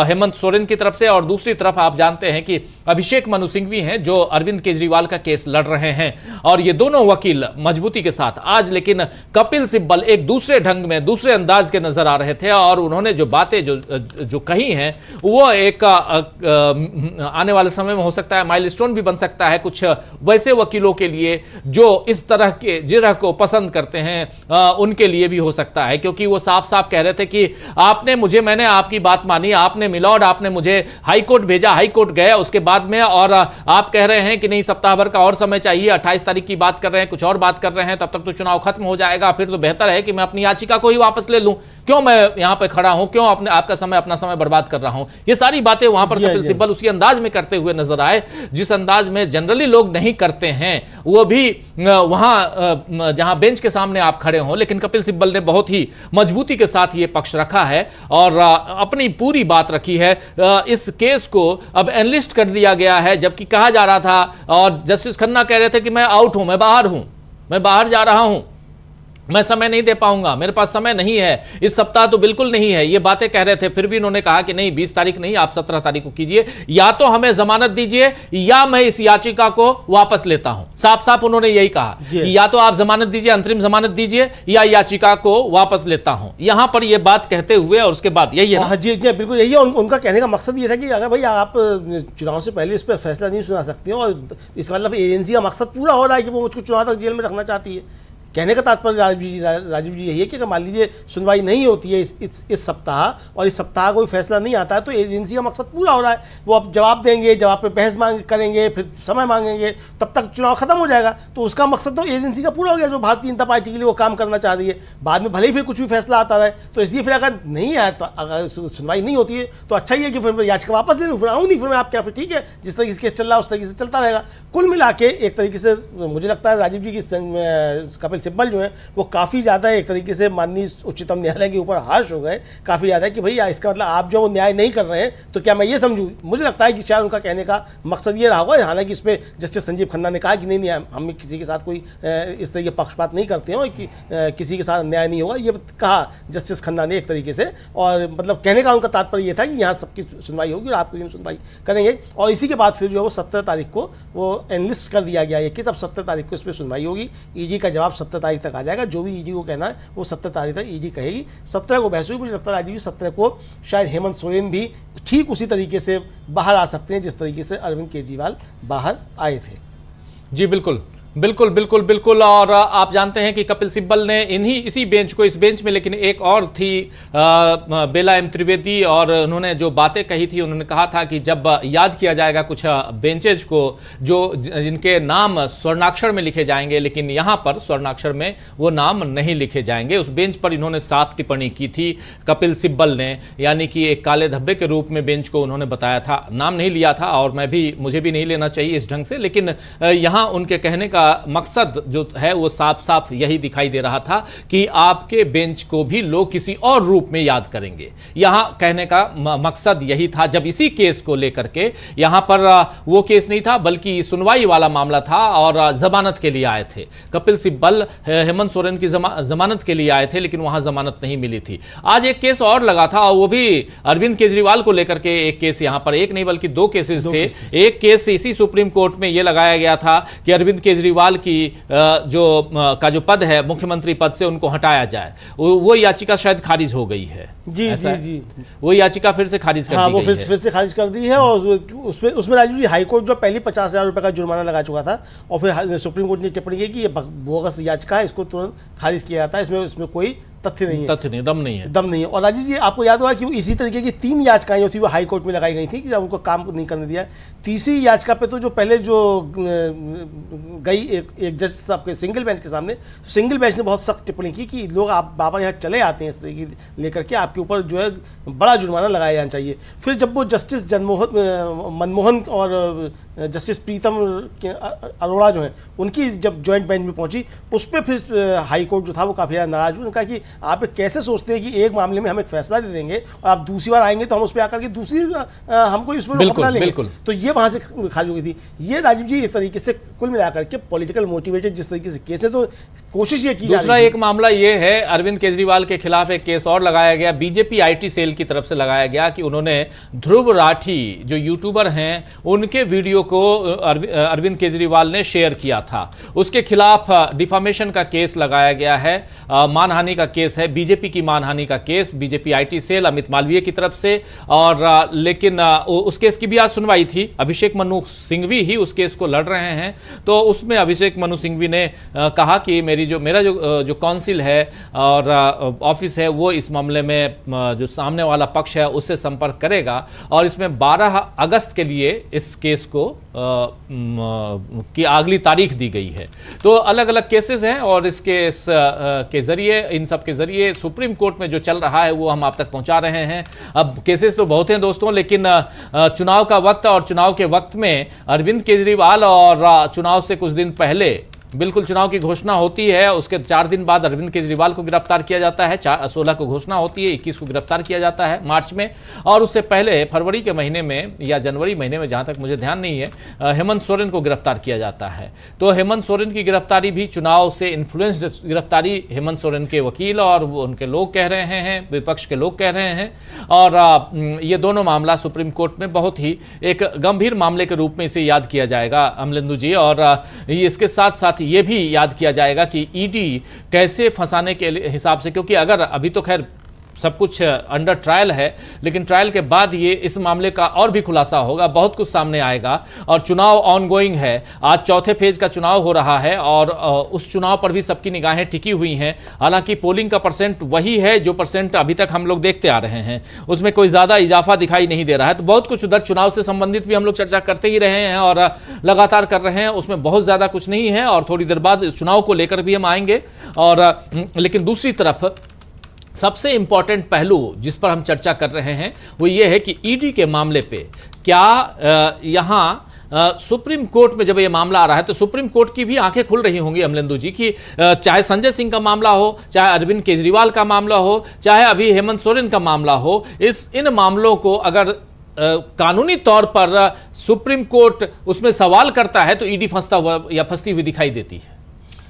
S1: हेमंत सोरेन की तरफ से, और दूसरी तरफ आप जानते हैं कि अभिषेक मनु सिंघवी हैं जो अरविंद केजरीवाल का केस लड़ रहे हैं। और ये दोनों वकील मजबूती के साथ आज, लेकिन कपिल सिब्बल एक दूसरे ढंग में, दूसरे अंदाज के नजर आ रहे थे, और उन्होंने जो बातें जो कही हैं वो एक आने वाले समय में हो सकता है माइलस्टोन भी बन सकता है कुछ वैसे वकीलों के लिए जो इस तरह के जिरह को पसंद करते हैं, उनके लिए भी हो सकता है, क्योंकि वो साफ साफ कह रहे थे कि मैंने आपकी बात मानी, आपने मिलॉर्ड, आपने मुझे हाई कोर्ट भेजा, हाई कोर्ट गया उसके बाद में, और आप कह रहे हैं कि नहीं सप्ताह भर का और समय चाहिए, 28 तारीख की बात कर रहे हैं, कुछ और बात कर रहे हैं, तब तक तो चुनाव खत्म हो जाएगा, फिर तो बेहतर है कि मैं अपनी याचिका को ही वापस ले लूं, क्यों मैं यहां पे खड़ा हूं, क्यों अपना समय बर्बाद कर रहा हूं। ये सारी बातें वहां पर कपिल सिब्बल उसी अंदाज में करते हुए नजर आए जिस अंदाज में जनरली लोग नहीं करते हैं, वो भी वहां जहां बेंच के सामने आप खड़े हों। लेकिन कपिल सिब्बल ने बहुत ही मजबूती के साथ ये पक्ष रखा है और अपनी पूरी बात रखी है। इस केस को अब एनलिस्ट कर दिया गया है, जबकि कहा जा रहा था और जस्टिस खन्ना कह रहे थे कि मैं आउट हूं, मैं बाहर जा रहा हूं, मैं समय नहीं दे पाऊंगा, मेरे पास समय नहीं है, इस सप्ताह तो बिल्कुल नहीं है, ये बातें कह रहे थे। फिर भी इन्होंने कहा कि नहीं 20 तारीख नहीं, आप 17 तारीख को कीजिए, या तो हमें जमानत दीजिए या मैं इस याचिका को वापस लेता हूं। साफ साफ उन्होंने यही कहा कि या तो आप जमानत दीजिए, अंतरिम जमानत दीजिए, या याचिका को वापस लेता हूं। यहां पर यह बात कहते हुए और उसके बाद यही है।
S2: जी जी बिल्कुल यही है। उनका कहने का मकसद ये था कि अगर भाई आप चुनाव से पहले इस पर फैसला नहीं सुना सकते हो, और इसका मतलब एजेंसी का मकसद पूरा हो रहा है कि वो मुझको चुनाव तक जेल में रखना चाहती है। कहने का तात्पर्य राजीव जी यही है कि अगर मान लीजिए सुनवाई नहीं होती है इस सप्ताह, और इस सप्ताह कोई फैसला नहीं आता है, तो एजेंसी का मकसद पूरा हो रहा है। वो अब जवाब देंगे, जवाब पे बहस करेंगे, फिर समय मांगेंगे, तब तक चुनाव खत्म हो जाएगा। तो उसका मकसद तो एजेंसी का पूरा हो गया जो भारतीय जनता पार्टी के लिए वो काम करना चाह रही है। बाद में भले ही फिर कुछ भी फैसला आता रहे, तो इसलिए फिर अगर नहीं आया, तो अगर सुनवाई नहीं होती है तो अच्छा ही है कि फिर मैं याचिका वापस ले लूँ, फिर आऊँ नहीं, फिर मैं आप क्या, फिर ठीक है, जिस तरीके से केस चल रहा है उस तरीके से चलता रहेगा। कुल मिला के एक तरीके से मुझे लगता है राजीव जी की कपिल कपिल सिब्बल जो है वो काफ़ी ज़्यादा एक तरीके से माननीय उच्चतम न्यायालय के ऊपर हार्श हो गए, काफ़ी ज़्यादा कि भैया इसका मतलब आप जो न्याय नहीं कर रहे हैं तो क्या मैं ये समझूँ। मुझे लगता है कि शायद उनका कहने का मकसद ये रहा होगा। हालांकि इस पर जस्टिस संजीव खन्ना ने कहा कि नहीं हम किसी के साथ कोई इस तरीके पक्षपात नहीं करते हैं और कि किसी के साथ अन्याय नहीं होगा, ये कहा जस्टिस खन्ना ने एक तरीके से। और मतलब कहने का उनका तात्पर्य ये था कि यहाँ सबकी सुनवाई होगी और आपको ये सुनवाई करेंगे। और इसी के बाद फिर जो है वो 17 तारीख को वो एनलिस्ट कर दिया गया ये केस। अब 17 तारीख को इस पर सुनवाई होगी। ईडी का जवाब 17 तारीख तक आ जाएगा। जो भी ईडी को कहना है वो 17 तारीख तक ईडी कहेगी। 17 को बहस हुई। मुझे लगता है राजीव जी 17 को शायद हेमंत सोरेन भी ठीक उसी तरीके से बाहर आ सकते हैं जिस तरीके से अरविंद केजरीवाल बाहर आए थे।
S1: जी बिल्कुल बिल्कुल बिल्कुल बिल्कुल। और आप जानते हैं कि कपिल सिब्बल ने इसी बेंच को, इस बेंच में लेकिन एक और थी बेला एम त्रिवेदी, और उन्होंने जो बातें कही थी, उन्होंने कहा था कि जब याद किया जाएगा कुछ बेंचेज को जिनके नाम स्वर्णाक्षर में लिखे जाएंगे, लेकिन यहाँ पर स्वर्णाक्षर में वो नाम नहीं लिखे जाएंगे। उस बेंच पर इन्होंने साफ टिप्पणी की थी कपिल सिब्बल ने, यानी कि एक काले धब्बे के रूप में बेंच को उन्होंने बताया था। नाम नहीं लिया था और मुझे भी नहीं लेना चाहिए इस ढंग से, लेकिन यहाँ उनके कहने का मकसद जो है वो साफ साफ यही दिखाई दे रहा था कि आपके बेंच को भी लोग किसी और रूप में याद करेंगे। यहां कहने का मकसद यही था। जब इसी केस को लेकर के यहां पर वो केस नहीं था बल्कि सुनवाई वाला मामला था और जमानत के लिए आए थे कपिल सिब्बल, हेमंत सोरेन की जमानत के लिए आए थे, लेकिन वहां जमानत नहीं मिली थी। आज एक केस और लगा था और वो भी अरविंद केजरीवाल को लेकर के एक केस, यहां पर एक नहीं बल्कि दो केसेस थे। एक केस इसी सुप्रीम कोर्ट में यह लगाया गया था कि अरविंद केजरीवाल की जो पद है मुख्यमंत्री पद से उनको हटाया जाए। वो याचिका शायद खारिज हो गई है।
S2: जी जी जी,
S1: वो याचिका फिर से खारिज कर दी गई है।
S2: वो फिर से खारिज कर दी है। और उसमें राजीव जी हाईकोर्ट जो पहले 50,000 रुपए का जुर्माना लगा चुका था और फिर सुप्रीम कोर्ट ने टिप्पणी की कि ये बोगस याचिका है, इसको तुरंत खारिज किया जाता है, इसमें कोई तथ्य नहीं है, दम नहीं है। और राजीव जी आपको याद होगा कि वो इसी तरीके की 3 याचिकाएं जो थी वो हाई कोर्ट में लगाई गई थी कि उनको काम नहीं करने दिया। तीसरी याचिका पे तो जो पहले जो गई एक जज साहब के सिंगल बेंच के सामने, तो सिंगल बेंच ने बहुत सख्त टिप्पणी की कि लोग आप बाबा यहाँ चले आते हैं इस तरीके लेकर के, आपके ऊपर जो है बड़ा जुर्माना लगाया जाना चाहिए। फिर जब वो जस्टिस मनमोहन और जस्टिस प्रीतम अरोड़ा जो हैं उनकी जब ज्वाइंट बेंच में पहुंची, उस पर फिर हाई कोर्ट जो था वो काफ़ी ज़्यादा नाराज हुई। उन्होंने कहा कि आप कैसे सोचते हैं कि एक मामले में हम एक फैसला दे देंगे और आप दूसरी बार आएंगे तो हम उस पर आकर के दूसरी हमको इस पर अपना लेंगे। तो ये वहाँ से खाली हो गई थी। ये राजीव जी इस तरीके से कुल मिलाकर के पॉलिटिकल मोटिवेटेड जिस तरीके से केस है, तो कोशिश ये की।
S1: दूसरा एक मामला ये है, अरविंद केजरीवाल के खिलाफ एक केस और लगाया गया, बीजेपी IT सेल की तरफ से लगाया गया कि उन्होंने ध्रुव राठी जो यूट्यूबर हैं उनके वीडियो को अरविंद केजरीवाल ने शेयर किया था। उसके खिलाफ डिफामेशन का केस लगाया गया है, मानहानि का केस है, बीजेपी की मानहानि का केस, BJP IT cell Amit Malviya की तरफ से। और लेकिन उस केस की भी आज सुनवाई थी। अभिषेक मनु सिंघवी ही उस केस को लड़ रहे हैं। तो उसमें अभिषेक मनु सिंघवी ने कहा कि मेरा जो काउंसिल है और ऑफिस है वो इस मामले में जो सामने वाला पक्ष है उससे संपर्क करेगा और इसमें 12 अगस्त के लिए इस केस को की अगली तारीख दी गई है। तो अलग अलग केसेस हैं और इस केस के जरिए, इन सब के जरिए सुप्रीम कोर्ट में जो चल रहा है वो हम आप तक पहुंचा रहे हैं। अब केसेस तो बहुत हैं दोस्तों, लेकिन चुनाव का वक्त और चुनाव के वक्त में अरविंद केजरीवाल और चुनाव से कुछ दिन पहले बिल्कुल चुनाव की घोषणा होती है, उसके 4 दिन बाद अरविंद केजरीवाल को गिरफ्तार किया जाता है। 16 को घोषणा होती है, 21 को गिरफ्तार किया जाता है मार्च में। और उससे पहले फरवरी के महीने में या जनवरी महीने में, जहां तक मुझे ध्यान नहीं है, हेमंत सोरेन को गिरफ्तार किया जाता है। तो हेमंत सोरेन की गिरफ्तारी भी चुनाव से इन्फ्लुएंस्ड गिरफ्तारी हेमंत सोरेन के वकील और उनके लोग कह रहे हैं, विपक्ष के लोग कह रहे हैं। और ये दोनों मामला सुप्रीम कोर्ट में बहुत ही एक गंभीर मामले के रूप में इसे याद किया जाएगा अमलेंदु जी। और इसके साथ साथ ये भी याद किया जाएगा कि ईडी कैसे फंसाने के हिसाब से, क्योंकि अगर अभी तो खैर सब कुछ अंडर ट्रायल है, लेकिन ट्रायल के बाद ये इस मामले का और भी खुलासा होगा, बहुत कुछ सामने आएगा। और चुनाव ऑनगोइंग है, आज 4थे फेज का चुनाव हो रहा है और उस चुनाव पर भी सबकी निगाहें टिकी हुई हैं। हालांकि पोलिंग का परसेंट वही है जो परसेंट अभी तक हम लोग देखते आ रहे हैं, उसमें कोई ज़्यादा इजाफा दिखाई नहीं दे रहा है। तो बहुत कुछ उधर चुनाव से संबंधित भी हम लोग चर्चा करते ही रहे हैं और लगातार कर रहे हैं, उसमें बहुत ज़्यादा कुछ नहीं है। और थोड़ी देर बाद चुनाव को लेकर भी हम आएंगे। और लेकिन दूसरी तरफ सबसे इंपॉर्टेंट पहलू जिस पर हम चर्चा कर रहे हैं वो ये है कि ईडी के मामले पे क्या यहाँ सुप्रीम कोर्ट में जब ये मामला आ रहा है तो सुप्रीम कोर्ट की भी आंखें खुल रही होंगी अमलेंदु जी की चाहे संजय सिंह का मामला हो, चाहे अरविंद केजरीवाल का मामला हो, चाहे अभी हेमंत सोरेन का मामला हो, इन मामलों को अगर कानूनी तौर पर सुप्रीम कोर्ट उसमें सवाल करता है तो ईडी फंसता हुआ या फंसती हुई दिखाई देती है।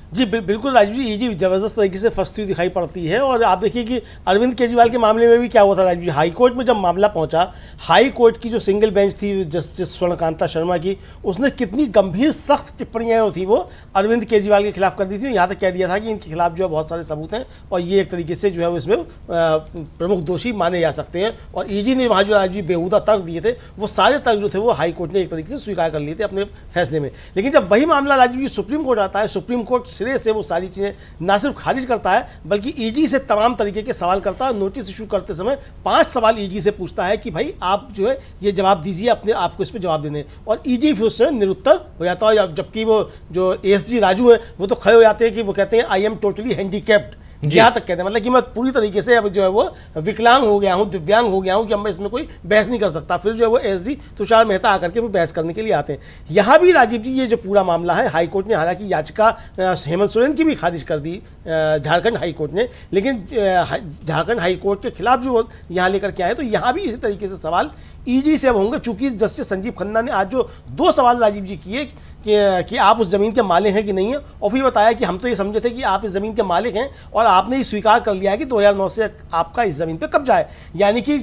S2: जी बिल्कुल राजीव जी, ईडी जबरदस्त तरीके से फंसती हुई दिखाई पड़ती है। और आप देखिए कि अरविंद केजरीवाल के मामले में भी क्या हुआ था राजीव जी, हाई कोर्ट में जब मामला पहुंचा, हाई कोर्ट की जो सिंगल बेंच थी जस्टिस स्वर्णकांता शर्मा की, उसने कितनी गंभीर सख्त टिप्पणियाँ थी वो अरविंद केजरीवाल के खिलाफ कर दी थी। यहाँ तक कह दिया था कि इनके खिलाफ जो है बहुत सारे सबूत हैं और ये एक तरीके से जो है इसमें प्रमुख दोषी माने जा सकते हैं। और ईडी ने वहाँ जो राजीव जी बेहुदा तर्क दिए थे, वो सारे तर्क जो थे वो हाई कोर्ट ने एक तरीके से स्वीकार कर लिए थे अपने फैसले में। लेकिन जब वही मामला राजीव जी सुप्रीम कोर्ट आता है, सुप्रीम कोर्ट सिरे से वो सारी चीज़ें ना सिर्फ खारिज करता है बल्कि ईडी से तमाम तरीके के सवाल करता है। नोटिस इशू करते समय 5 सवाल ईडी से पूछता है कि भाई आप जो है ये जवाब दीजिए, अपने आप को इस पर जवाब देने, और ईडी फिर उससे निरुत्तर हो जाता है। जबकि वो जो एसजी राजू है वो तो खड़े हो जाते हैं कि वो कहते हैं आई एम टोटली हैंडीकैप्ड, यहाँ तक कहते हैं, मतलब कि मैं पूरी तरीके से अब जो है वो विकलांग हो गया हूँ, दिव्यांग हो गया हूँ कि अब मैं इसमें कोई बहस नहीं कर सकता। फिर जो है वो एसडी तुषार मेहता आकर के वो बहस करने के लिए आते हैं। यहाँ भी राजीव जी ये जो पूरा मामला है, हाई कोर्ट ने हालांकि याचिका हेमंत सोरेन की भी खारिज कर दी झारखंड हाई कोर्ट ने, लेकिन झारखंड हाई कोर्ट के खिलाफ जो यहाँ लेकर के आए तो यहाँ भी इसी तरीके से सवाल ईडी से अब होंगे। चूंकि जस्टिस संजीव खन्ना ने आज जो 2 सवाल राजीव जी किए कि आप उस ज़मीन के मालिक हैं कि नहीं है, और फिर बताया कि हम तो ये समझे थे कि आप इस ज़मीन के मालिक हैं और आपने ये स्वीकार कर लिया है कि 2009 से आपका इस ज़मीन पे कब्जा है। यानी कि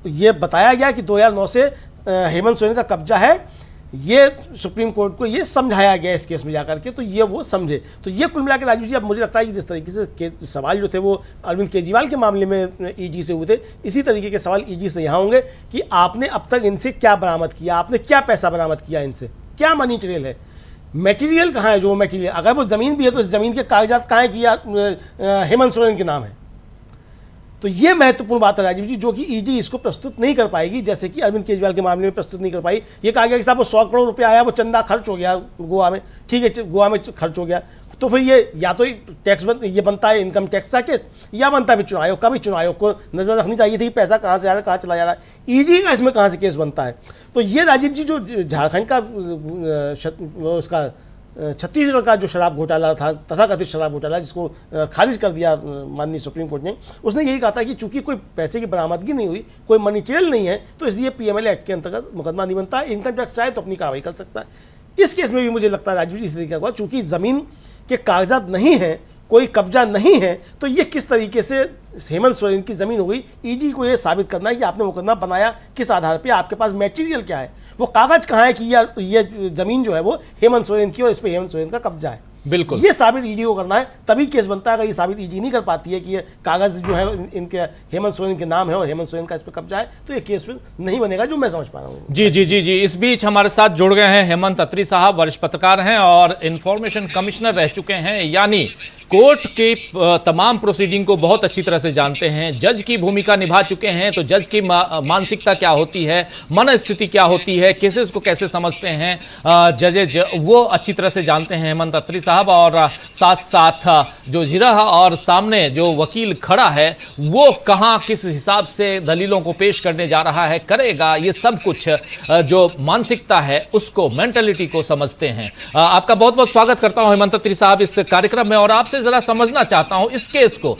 S2: ये बताया गया कि 2009 से हेमंत सोरेन का कब्जा है, ये सुप्रीम कोर्ट को ये समझाया गया इस केस में जाकर के, तो ये वो समझे। तो ये कुल मिला के राजीव जी अब मुझे लगता है कि जिस तरीके से सवाल जो थे वो अरविंद केजरीवाल के मामले में ईडी से हुए थे, इसी तरीके के सवाल ईडी से यहाँ होंगे कि आपने अब तक इनसे क्या बरामद किया, आपने क्या पैसा बरामद किया, इनसे क्या मनी ट्रेल है, मटेरियल कहाँ है, जो मटेरियल अगर वो ज़मीन भी है तो इस ज़मीन के कागजात कहाँ है कि हेमंत सोरेन के नाम है। तो ये महत्वपूर्ण बात है राजीव जी, जो कि ईडी इसको प्रस्तुत नहीं कर पाएगी, जैसे कि अरविंद केजरीवाल के मामले में प्रस्तुत नहीं कर पाई। ये कहा गया कि साहब वो 100 करोड़ रुपया आया, वो चंदा खर्च हो गया गोवा में, ठीक है गोवा में खर्च हो गया, तो फिर ये या तो टैक्स ये बनता है इनकम टैक्स का केस, या बनता है चुनाव आयोग का भी। चुनाव आयोग को नजर रखनी चाहिए थी पैसा कहाँ से आ रहा है, कहाँ चला जा रहा है, ईडी का इसमें कहाँ से केस बनता है। तो ये राजीव जी जो झारखंड का उसका छत्तीसगढ़ का जो शराब घोटाला था, तथाकथित शराब घोटाला, जिसको खारिज कर दिया माननीय सुप्रीम कोर्ट ने, उसने यही कहा था कि चूंकि कोई पैसे की बरामदगी नहीं हुई, कोई मनी ट्रेल नहीं है, तो इसलिए पीएमएलए एक्ट के अंतर्गत मुकदमा नहीं बनता है। इनकम टैक्स चाहे तो अपनी कार्रवाई कर सकता है। इस केस में भी मुझे लगता है राजीव जी इस तरीके का हुआ, चूंकि ज़मीन के कागजात नहीं हैं, कोई कब्जा नहीं है, तो ये किस तरीके से हेमंत सोरेन की ज़मीन हो गई। ईडी को ये साबित करना है कि आपने मुकदमा बनाया किस आधार पे, आपके पास मटेरियल क्या है, वो कागज कहाँ है कि ये ज़मीन जो है वो हेमंत सोरेन की और इस पे हेमंत सोरेन का कब्जा है।
S1: बिल्कुल
S2: ये साबित ईडी को करना है, तभी केस बनता है। अगर ये साबित ईडी नहीं कर पाती है कि ये कागज जो है इनके हेमंत सोरेन के नाम है और हेमंत सोरेन का इस पर कब्जा है, तो ये केस फिर नहीं बनेगा, जो मैं समझ पा रहा हूँ।
S1: जी जी जी जी इस बीच हमारे साथ जुड़ गए हैं हेमंत अत्री साहब, वरिष्ठ पत्रकार हैं और इंफॉर्मेशन कमिश्नर रह चुके हैं, यानी कोर्ट के तमाम प्रोसीडिंग को बहुत अच्छी तरह से जानते हैं, जज की भूमिका निभा चुके हैं। तो जज की मानसिकता क्या होती है, मन स्थिति क्या होती है, केसेस को कैसे समझते हैं जजेज, वो अच्छी तरह से जानते हैं हेमंत अत्री साहब। और साथ साथ जो जिरह और सामने जो वकील खड़ा है वो कहाँ किस हिसाब से दलीलों को पेश करने जा रहा है, करेगा, ये सब कुछ जो मानसिकता है उसको, मेंटलिटी को समझते हैं। आपका बहुत बहुत स्वागत करता हूं हेमंत अत्री साहब इस कार्यक्रम में, और आपसे जरा समझना चाहता हूं इस केस को।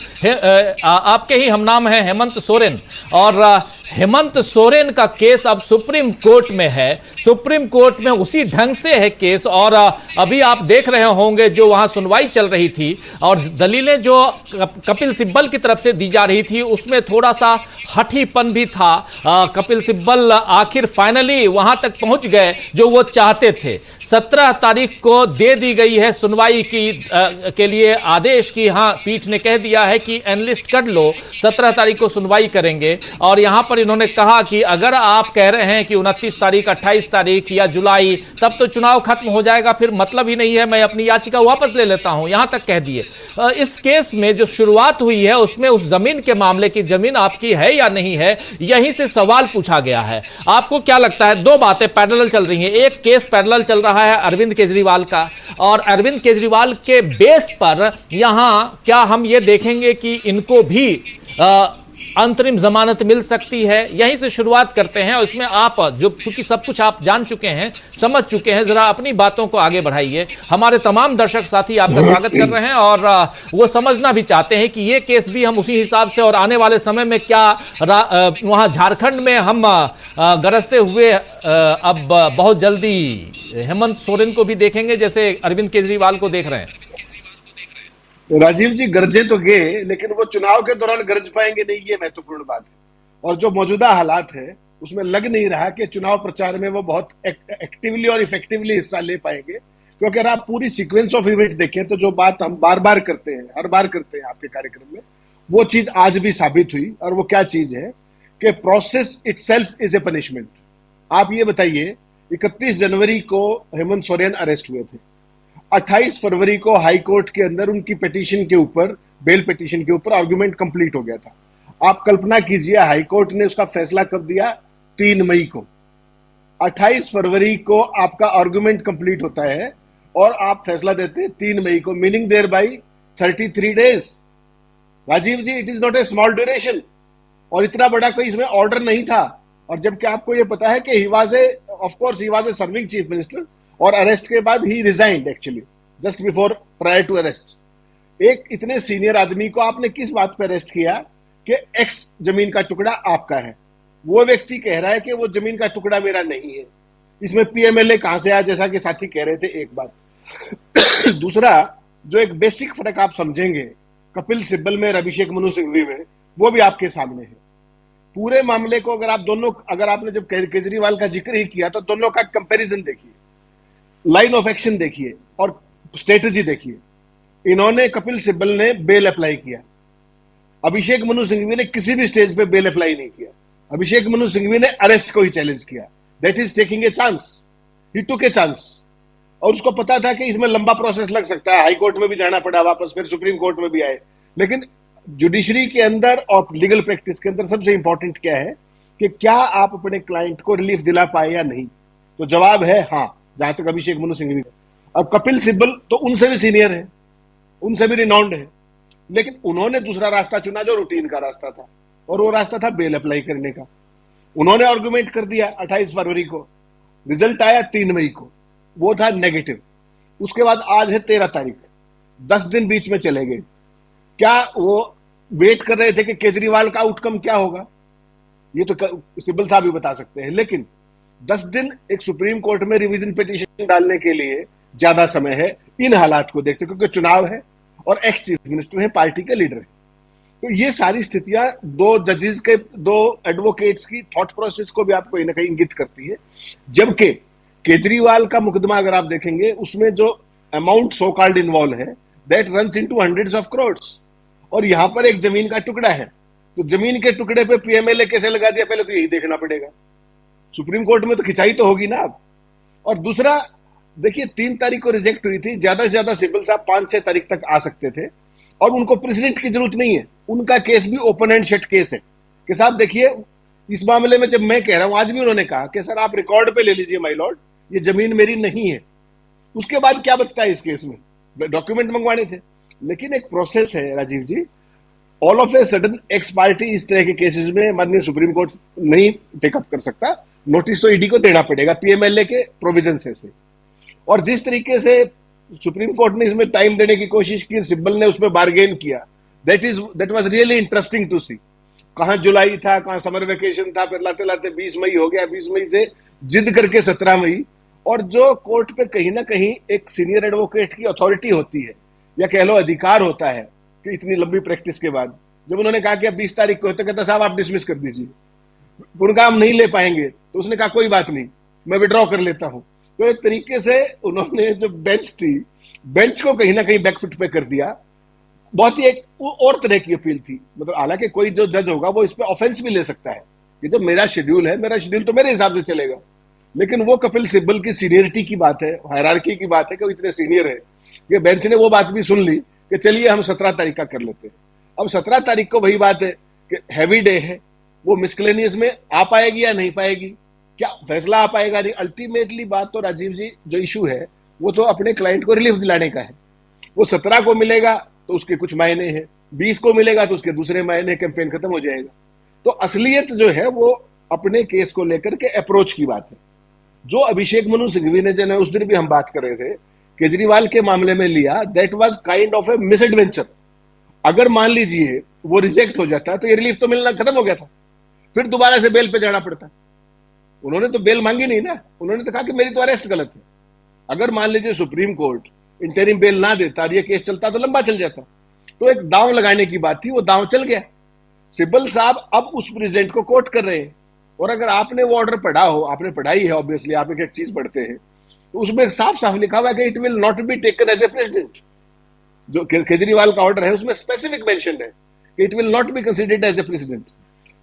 S1: आपके ही हम नाम हैं हेमंत सोरेन, और हेमंत सोरेन का केस अब सुप्रीम कोर्ट में है, सुप्रीम कोर्ट में उसी ढंग से है केस। और अभी आप देख रहे होंगे जो वहां सुनवाई चल रही थी और दलीलें जो कपिल सिब्बल की तरफ से दी जा रही थी उसमें थोड़ा सा हठीपन भी था। कपिल सिब्बल आखिर फाइनली वहां तक पहुंच गए जो वो चाहते थे। 17 तारीख को दे दी गई है सुनवाई के लिए आदेश की, हाँ पीठ ने कह दिया है कि एनलिस्ट कर लो, 17 तारीख को सुनवाई करेंगे। और यहां पर इन्होंने कहा कि अगर आप कह रहे हैं कि 29 तारीख 28 तारीख या जुलाई, तब तो चुनाव खत्म हो जाएगा, फिर मतलब ही नहीं है, मैं अपनी याचिका वापस ले लेता हूं, यहां तक कह दिए। इस केस में जो शुरुआत हुई है उसमें उस जमीन के मामले की, जमीन आपकी है या नहीं है, यहीं से सवाल पूछा गया है। आपको क्या लगता है, 2 बातें पैरेलल चल रही हैं, एक केस पैरेलल चल रहा है अरविंद केजरीवाल का, और अरविंद केजरीवाल के बेस पर यहां क्या हम ये देखेंगे कि इनको भी अंतरिम जमानत मिल सकती है? यहीं से शुरुआत करते हैं और इसमें आप जो चूंकि सब कुछ आप जान चुके हैं, समझ चुके हैं, जरा अपनी बातों को आगे बढ़ाइए। हमारे तमाम दर्शक साथी आपका स्वागत कर रहे हैं और वो समझना भी चाहते हैं कि ये केस भी हम उसी हिसाब से और आने वाले समय में क्या वहां झारखंड में हम गरजते हुए अब बहुत जल्दी हेमंत सोरेन को भी देखेंगे जैसे अरविंद केजरीवाल को देख रहे हैं।
S3: राजीव जी, गरजे तो गए, लेकिन वो चुनाव के दौरान गरज पाएंगे नहीं, ये महत्वपूर्ण बात है। और जो मौजूदा हालात है उसमें लग नहीं रहा कि चुनाव प्रचार में वो बहुत एक्टिवली और इफेक्टिवली हिस्सा ले पाएंगे, क्योंकि अगर आप पूरी सीक्वेंस ऑफ इवेंट देखें तो जो बात हम बार बार करते हैं, हर बार करते हैं आपके कार्यक्रम में, वो चीज आज भी साबित हुई। और वो क्या चीज है कि process itself is a punishment. आप ये बताइए, 31 जनवरी को हेमंत सोरेन अरेस्ट हुए थे, 28 फरवरी को हाई कोर्ट के अंदर उनकी पिटीशन के ऊपर, बेल पिटीशन के ऊपर आर्गुमेंट कंप्लीट हो गया था। आप कल्पना कीजिए, हाई कोर्ट ने उसका फैसला कब दिया? 3 मई को। 28 फरवरी को आपका आर्गुमेंट कंप्लीट होता है और आप फैसला देते हैं 3 मई को, meaning there by 33 days. Rajiv ji, it is not a small duration. और इतना बड़ा कोई इसमें ऑर्डर नहीं था। और जबकि आपको यह पता है कि he was a serving chief minister, और अरेस्ट के बाद he resigned actually just before, prior to arrest. एक इतने सीनियर आदमी को आपने किस बात पर अरेस्ट किया कि एक्स जमीन का टुकड़ा आपका है? वो व्यक्ति कह रहा है कि वो जमीन का टुकड़ा मेरा नहीं है। इसमें पीएमएलए कहां से आया, जैसा कि साथी कह रहे थे, एक बात। दूसरा, जो एक बेसिक फर्क आप समझेंगे कपिल सिब्बल में और अभिषेक मनु सिंघवी में, वो भी आपके सामने है। पूरे मामले को अगर आपने जब केजरीवाल का जिक्र ही किया तो दोनों का कंपैरिजन देखिए, लाइन ऑफ एक्शन देखिए और स्ट्रेटजी देखिए। इन्होंने, कपिल सिब्बल ने बेल अप्लाई किया, अभिषेक मनु सिंघवी ने किसी भी स्टेज पे बेल अप्लाई नहीं किया। अभिषेक मनु सिंघवी ने अरेस्ट को ही चैलेंज किया। That is taking a chance, he took a chance. और उसको पता था कि इसमें लंबा प्रोसेस लग सकता है, हाई कोर्ट में भी जाना पड़ा वापस, फिर सुप्रीम कोर्ट में भी आए। लेकिन जुडिशरी के अंदर और लीगल प्रैक्टिस के अंदर सबसे इंपॉर्टेंट क्या है कि क्या आप अपने क्लाइंट को रिलीफ दिला पाए या नहीं? तो जवाब है हाँ, जहां तक अभिषेक मनु सिंघवी। अब कपिल सिब्बल तो उनसे भी सीनियर है, उनसे भी रिनाउंड है, लेकिन उन्होंने दूसरा रास्ता चुना जो रूटीन का रास्ता था, और वो रास्ता था बेल अप्लाई करने का। उन्होंने आर्गुमेंट कर दिया 28 फरवरी को, रिजल्ट आया 3 मई को, वो था नेगेटिव। उसके बाद आज है 13 तारीख, 10 दिन बीच में चले गए। क्या वो वेट कर रहे थे कि केजरीवाल का आउटकम क्या होगा? ये तो सिब्बल साहब भी बता सकते हैं। लेकिन 10 दिन एक सुप्रीम कोर्ट में रिवीजन पिटीशन डालने के लिए ज्यादा समय है इन हालात को देखते, क्योंकि चुनाव है और एक्स चीफ मिनिस्टर है, पार्टी के लीडर है। तो ये सारी स्थितियां दो जजेस के, दो एडवोकेट्स की थॉट प्रोसेस को भी आपको कहीं ना कहीं इंगित करती है। जबकि केजरीवाल का मुकदमा अगर आप देखेंगे, उसमें जो अमाउंट सो कॉल्ड इन्वॉल्व है, that runs into hundreds of crores. और यहां पर एक जमीन का टुकड़ा है, तो जमीन के टुकड़े पे पीएमएलए कैसे लगा दिया, पहले तो यही देखना पड़ेगा। सुप्रीम कोर्ट में तो खिंचाई तो होगी ना अब। और दूसरा देखिए, 3 तारीख को रिजेक्ट हुई थी, ज्यादा से ज्यादा सिब्बल साहब 5-6 तारीख तक आ सकते थे, और उनको प्रेसिडेंट की जरूरत नहीं है। उनका केस भी ओपन एंड शट केस है कि साहब देखिए, इस मामले में जब मैं कह रहा हूं, आज भी उन्होंने कहा कि सर आप रिकॉर्ड पे ले लीजिए माय लॉर्ड, ये जमीन मेरी नहीं है। उसके बाद क्या बचता है इस केस में? डॉक्यूमेंट मंगवाने थे। लेकिन एक प्रोसेस है Rajiv ji, all of a sudden ex party इस तरह के केसेस में माननीय सुप्रीम कोर्ट नहीं टेकअप कर सकता, नोटिस तो ईडी को देना पड़ेगा पीएमएलए के प्रोविजन से। और जिस तरीके से सुप्रीम कोर्ट ने इसमें टाइम देने की कोशिश की, सिब्बल ने उसमें बार्गेन किया, that was really interesting to see. कहां जुलाई था, कहां समर वेकेशन था, फिर लाते लाते 20 मई हो गया, 20 मई से जिद करके 17 मई। और जो कोर्ट पे कहीं ना कहीं एक सीनियर एडवोकेट की अथॉरिटी होती है, या कह लो अधिकार होता है, कि इतनी लंबी प्रैक्टिस के बाद जब उन्होंने कहा कि अब 20 तारीख को होता, कहता साहब आप डिसमिस कर दीजिए, उनका हम नहीं ले पाएंगे। तो उसने कहा कोई बात नहीं, मैं विड्रॉ कर लेता हूं। तो एक तरीके से उन्होंने जो बेंच थी, बेंच को कहीं ना कहीं बैकफुट पे कर दिया। बहुत ही एक और तरह की अपील थी, मतलब हालांकि कोई जो जज होगा वो इस पे ऑफेंस भी ले सकता है कि जब मेरा शेड्यूल है, मेरा शेड्यूल तो मेरे हिसाब से चलेगा। लेकिन वो कपिल सिब्बल की सीनियरिटी की बात है, हायरार्की की बात है कि वो इतने सीनियर है कि बेंच ने वो बात भी सुन ली कि चलिए हम 17 तारीख का कर लेते हैं। अब 17 तारीख को वही बात है कि हैवी डे है, वो मिसक्लेनियस में आ पाएगी या नहीं पाएगी, क्या फैसला आ पाएगा नहीं। अल्टीमेटली बात तो राजीव जी जो इशू है वो तो अपने क्लाइंट को रिलीफ दिलाने का है। वो 17 को मिलेगा तो उसके कुछ मायने हैं, 20 को मिलेगा तो उसके दूसरे महीने कैंपेन खत्म हो जाएगा। तो असलियत जो है वो अपने केस को लेकर के अप्रोच की बात है। जो अभिषेक मनु सिंघवी ने, जो उस दिन भी हम बात कर रहे थे, केजरीवाल के मामले में लिया, that was kind of A miss adventure. अगर मान लीजिए वो रिजेक्ट हो जाता तो ये रिलीफ तो मिलना खत्म हो गया था, फिर दोबारा से बेल पे जाना पड़ता। उन्होंने तो बेल मांगी नहीं ना, उन्होंने तो कहा कि मेरी तो अरेस्ट गलत है। अगर मान लीजिए सुप्रीम कोर्ट इंटरिम बेल ना देता और ये केस चलता तो लंबा चल जाता। तो एक दांव लगाने की बात थी, वो दांव चल गया। सिब्बल साहब अब उस प्रेसिडेंट को कोर्ट कर रहे हैं, और अगर आपने वो ऑर्डर पढ़ा हो, आपने पढ़ाई है ऑब्वियसली, आप एक एक चीज पढ़ते हैं, तो उसमें साफ साफ लिखा हुआ है कि it will not be taken as a president. जो केजरीवाल का ऑर्डर है उसमें स्पेसिफिक मेंशन है कि it will not be considered as a president.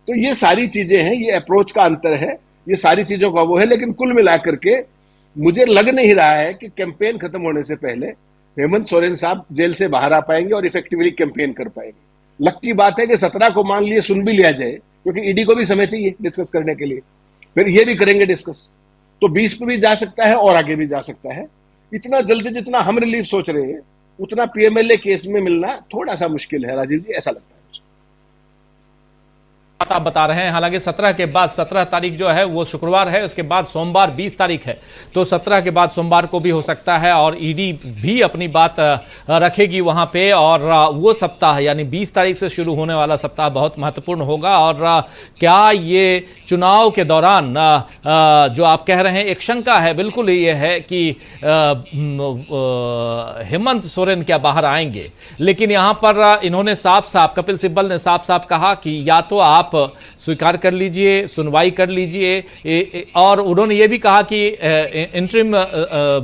S3: तो ये सारी चीजें हैं, ये अप्रोच का अंतर है, ये सारी चीजों का वो है। लेकिन कुल मिलाकर के मुझे लग नहीं रहा है कि कैंपेन खत्म होने से पहले हेमंत सोरेन साहब जेल से बाहर आ पाएंगे और इफेक्टिवली कैंपेन कर पाएंगे। लक की बात है कि 17 को मान लिए सुन भी लिया जाए, क्योंकि ईडी को भी समय चाहिए डिस्कस करने के लिए, फिर ये भी करेंगे डिस्कस, तो 20 पे भी जा सकता है और आगे भी जा सकता है। इतना जल्दी जितना हम रिलीफ सोच रहे हैं उतना पीएमएलए केस में मिलना थोड़ा सा मुश्किल है, राजीव जी, ऐसा लगता है।
S1: बात आप बता रहे हैं, हालांकि 17 के बाद 17 तारीख जो है वो शुक्रवार है, उसके बाद सोमवार 20 तारीख है, तो 17 के बाद सोमवार को भी हो सकता है और ईडी भी अपनी बात रखेगी वहां पे। और वो सप्ताह यानी 20 तारीख से शुरू होने वाला सप्ताह बहुत महत्वपूर्ण होगा। और क्या ये चुनाव के दौरान जो आप कह रहे हैं, एक शंका है बिल्कुल ये है कि हेमंत सोरेन क्या बाहर आएंगे, लेकिन यहां पर इन्होंने साफ साफ, कपिल सिब्बल ने साफ साफ कहा कि या तो आप स्वीकार कर लीजिए, सुनवाई कर लीजिए, और उन्होंने ये भी कहा कि इंटरिम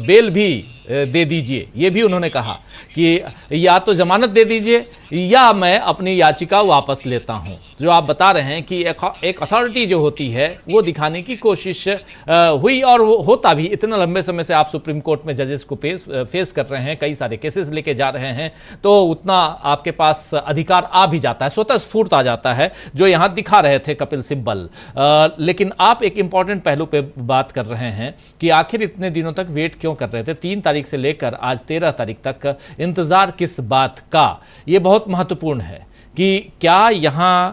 S1: बेल भी दे दीजिए। ये भी उन्होंने कहा कि या तो जमानत दे दीजिए या मैं अपनी याचिका वापस लेता हूं। जो आप बता रहे हैं कि एक अथॉरिटी जो होती है वो दिखाने की कोशिश हुई, और वो होता भी। इतना लंबे समय से आप सुप्रीम कोर्ट में जजेस को फेस कर रहे हैं, कई सारे केसेस लेके जा रहे हैं, तो उतना आपके पास अधिकार आ भी जाता है, स्वतः स्फूर्त आ जाता है, जो यहां दिखा रहे थे कपिल सिब्बल। लेकिन आप एक इंपॉर्टेंट पहलू पे बात कर रहे हैं कि आखिर इतने दिनों तक वेट क्यों कर रहे थे, 3 तारीख से लेकर आज 13 तारीख तक इंतजार किस बात का। यह बहुत महत्वपूर्ण है कि क्या यहां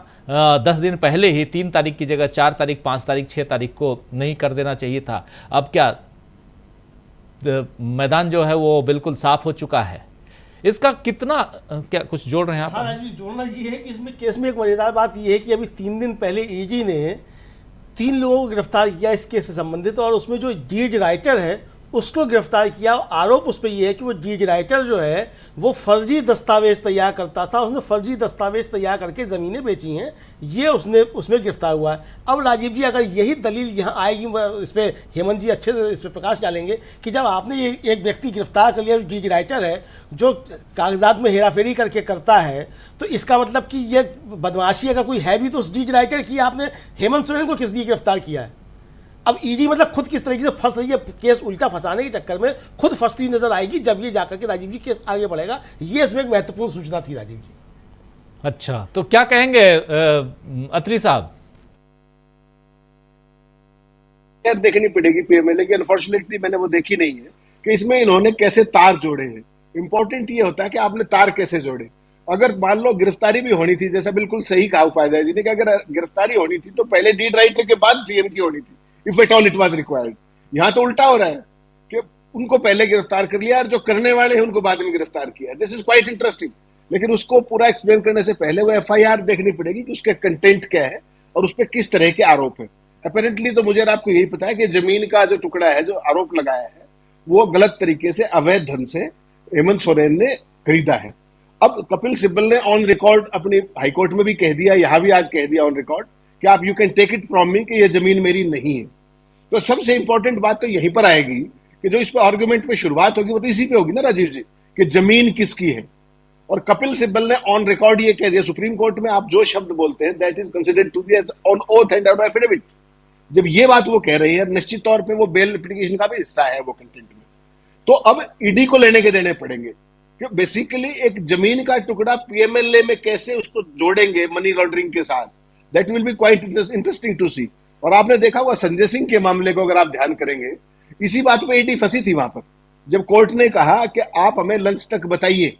S1: 10 दिन पहले ही 3 तारीख की जगह 4 तारीख, 5 तारीख, 6 तारीख को नहीं कर देना चाहिए था। अब क्या मैदान जो है वो बिल्कुल साफ हो चुका है, इसका कितना क्या कुछ जोड़ रहे हैं आप?
S2: हाँ जी, जोड़ना ये है कि इसमें केस में एक मजेदार बात ये है कि अभी 3 दिन पहले ईडी ने 3 लोगों को गिरफ्तार किया इस केस से संबंधित, और उसमें जो डीड राइटर है उसको गिरफ्तार किया। आरोप उस पर यह है कि वो डीड राइटर जो है वो फर्जी दस्तावेज तैयार करता था, उसने फर्जी दस्तावेज तैयार करके ज़मीनें बेची हैं, ये उसमें गिरफ्तार हुआ है। अब राजीव जी, अगर यही दलील यहाँ आएगी, इस पर हेमंत जी अच्छे से इस पर प्रकाश डालेंगे कि जब आपने ये एक व्यक्ति गिरफ्तार कर लिया जो डीड राइटर है, जो कागजात में हेराफेरी करके करता है, तो इसका मतलब कि ये बदमाशी अगर कोई है भी तो उस डीड राइटर की आपने हेमंत सोरेन को किस लिए गिरफ्तार किया है? अब ईडी मतलब खुद किस तरीके से फंस रही है, केस उल्टा फंसाने के चक्कर में खुद फंसती हुई नजर आएगी जब ये जाकर के राजीव जी केस आगे बढ़ेगा। ये इसमें एक महत्वपूर्ण सूचना थी राजीव जी।
S1: अच्छा, तो क्या कहेंगे अत्री साहब?
S3: यार देखनी पड़ेगी पीएमएलए की, अनफॉर्चुनेटली मैंने वो देखी नहीं है कि इसमें इन्होंने कैसे तार जोड़े हैं। इंपॉर्टेंट ये होता है कि आपने तार कैसे जोड़े। अगर मान लो गिरफ्तारी भी होनी थी, जैसा बिल्कुल सही कहा उपाध्याय जी ने कि अगर गिरफ्तारी होनी थी तो पहले डीड राइटर के बाद सीएम की होनी थी, if at all it was required. यहां तो उल्टा हो रहा है कि उनको पहले गिरफ्तार कर लिया और जो करने वाले हैं उनको बाद में गिरफ्तार किया। This is quite interesting. लेकिन उसको पूरा एक्सप्लेन करने से पहले वो एफआईआर देखनी पड़ेगी कि उसके कंटेंट क्या है और उस पर किस तरह के आरोप है। अपेरेंटली तो मुझे आपको यही पता है कि जमीन का जो टुकड़ा है, जो आरोप लगाया है, वो गलत तरीके से, अवैध धन से हेमंत सोरेन ने खरीदा है। अब कपिल सिब्बल ने ऑन रिकॉर्ड अपनी हाईकोर्ट में भी कह दिया, यहां भी आज कह दिया ऑन रिकॉर्ड कि आप you can take it from me कि ये जमीन मेरी नहीं है। तो सबसे इंपॉर्टेंट बात तो यहीं पर आएगी कि जो इस पे आर्गुमेंट पे शुरुआत होगी वो तो इसी पे होगी ना राजीव जी, कि जमीन किसकी है। और कपिल सिब्बल ने ऑन रिकॉर्ड ये कह दिया, सुप्रीम कोर्ट में आप जो शब्द बोलते हैं that is considered to be on oath and on affidavit. जब ये बात वो कह रही है, निश्चित तौर पर वो बेल एप्लीकेशन का भी हिस्सा है वो कंटेंट में, तो अब ईडी को लेने के देने पड़ेंगे। बेसिकली एक जमीन का टुकड़ा पीएमएलए में कैसे उसको जोड़ेंगे मनी लॉन्ड्रिंग के साथ, that will be quite interesting to see. और आपने देखा हुआ संजय सिंह के मामले को अगर आप ध्यान करेंगे, इसी बात पे ईडी फंसी थी वहां पर, जब कोर्ट ने कहा कि आप हमें लंच तक बताइए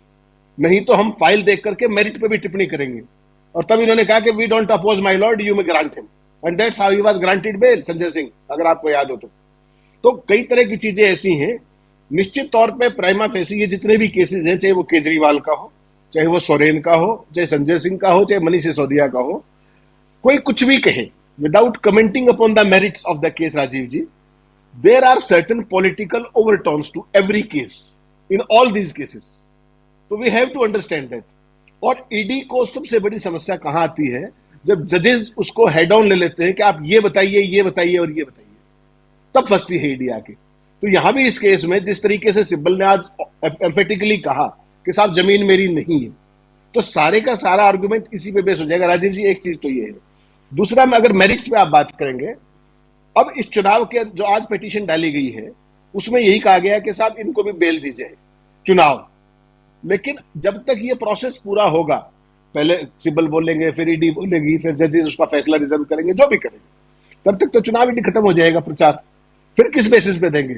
S3: नहीं तो हम फाइल देख करके मेरिट पे भी टिप्पणी करेंगे। और तब इन्होंने कहा कि we don't oppose my lord, you may grant him, and that's how he was granted bail, Sanjay Singh, अगर आपको याद हो तो कई तरह की चीजें ऐसी हैं। निश्चित तौर पे प्राइमा फेसी ये जितने भी केसेस हैं, चाहे वो केजरीवाल का हो, चाहे वो सोरेन का हो, चाहे संजय सिंह का हो, चाहे मनीष सिसोदिया का हो, कोई कुछ भी कहे, without commenting upon the merits of the case, Rajiv ji, there are certain political overtones to every case in all these cases, तो we have to understand that. और ईडी को सबसे बड़ी समस्या कहां आती है, जब जजेस उसको हेड ऑन ले लेते हैं कि आप ये बताइए, ये बताइए और ये बताइए, तब फंसती है ईडी आके। तो यहां भी इस केस में जिस तरीके से सिब्बल ने आज एम्फेटिकली कहा कि साहब जमीन मेरी नहीं है, तो सारे का सारा आर्गुमेंट इसी पे बेस हो जाएगा। राजीव जी, एक चीज तो ये है। दूसरा, में अगर मेरिट्स पे आप बात करेंगे, अब इस चुनाव के जो आज पिटीशन डाली गई है उसमें यही कहा गया कि साहब इनको भी बेल दी जाए चुनाव, लेकिन जब तक ये प्रोसेस पूरा होगा, पहले सिब्बल बोलेंगे, फिर ईडी बोलेगी, फिर जजेस उसका फैसला रिजर्व करेंगे, जो भी करेंगे, तब तक तो चुनाव ही खत्म हो जाएगा प्रचार। फिर किस बेसिस पे देंगे?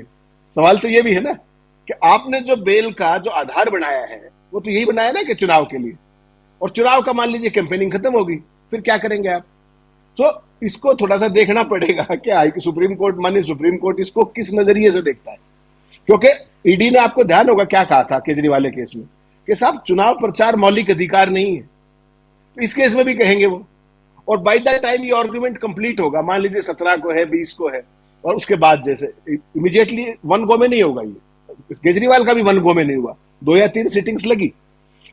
S3: सवाल तो ये भी है ना कि आपने जो बेल का जो आधार बनाया है वो तो यही बनाया ना कि चुनाव के लिए, और चुनाव का मान लीजिए कैंपेनिंग खत्म होगी, फिर क्या करेंगे आप? तो इसको थोड़ा सा देखना पड़ेगा कि सुप्रीम कोर्ट, मानिए सुप्रीम कोर्ट इसको किस नजरिए से देखता है। क्योंकि ईडी ने, आपको ध्यान होगा क्या कहा था केजरीवाल केस में, कि साहब चुनाव प्रचार मौलिक अधिकार नहीं है, तो इस केस में भी कहेंगे वो। और बाय द टाइम ये आर्गुमेंट कंप्लीट होगा, मान लीजिए 17 को है, 20 को है, और उसके बाद जैसे इमीडिएटली वन गो में नहीं होगा, ये केजरीवाल का भी वन गो में नहीं हुआ, 2 या 3 सिटिंग्स लगी,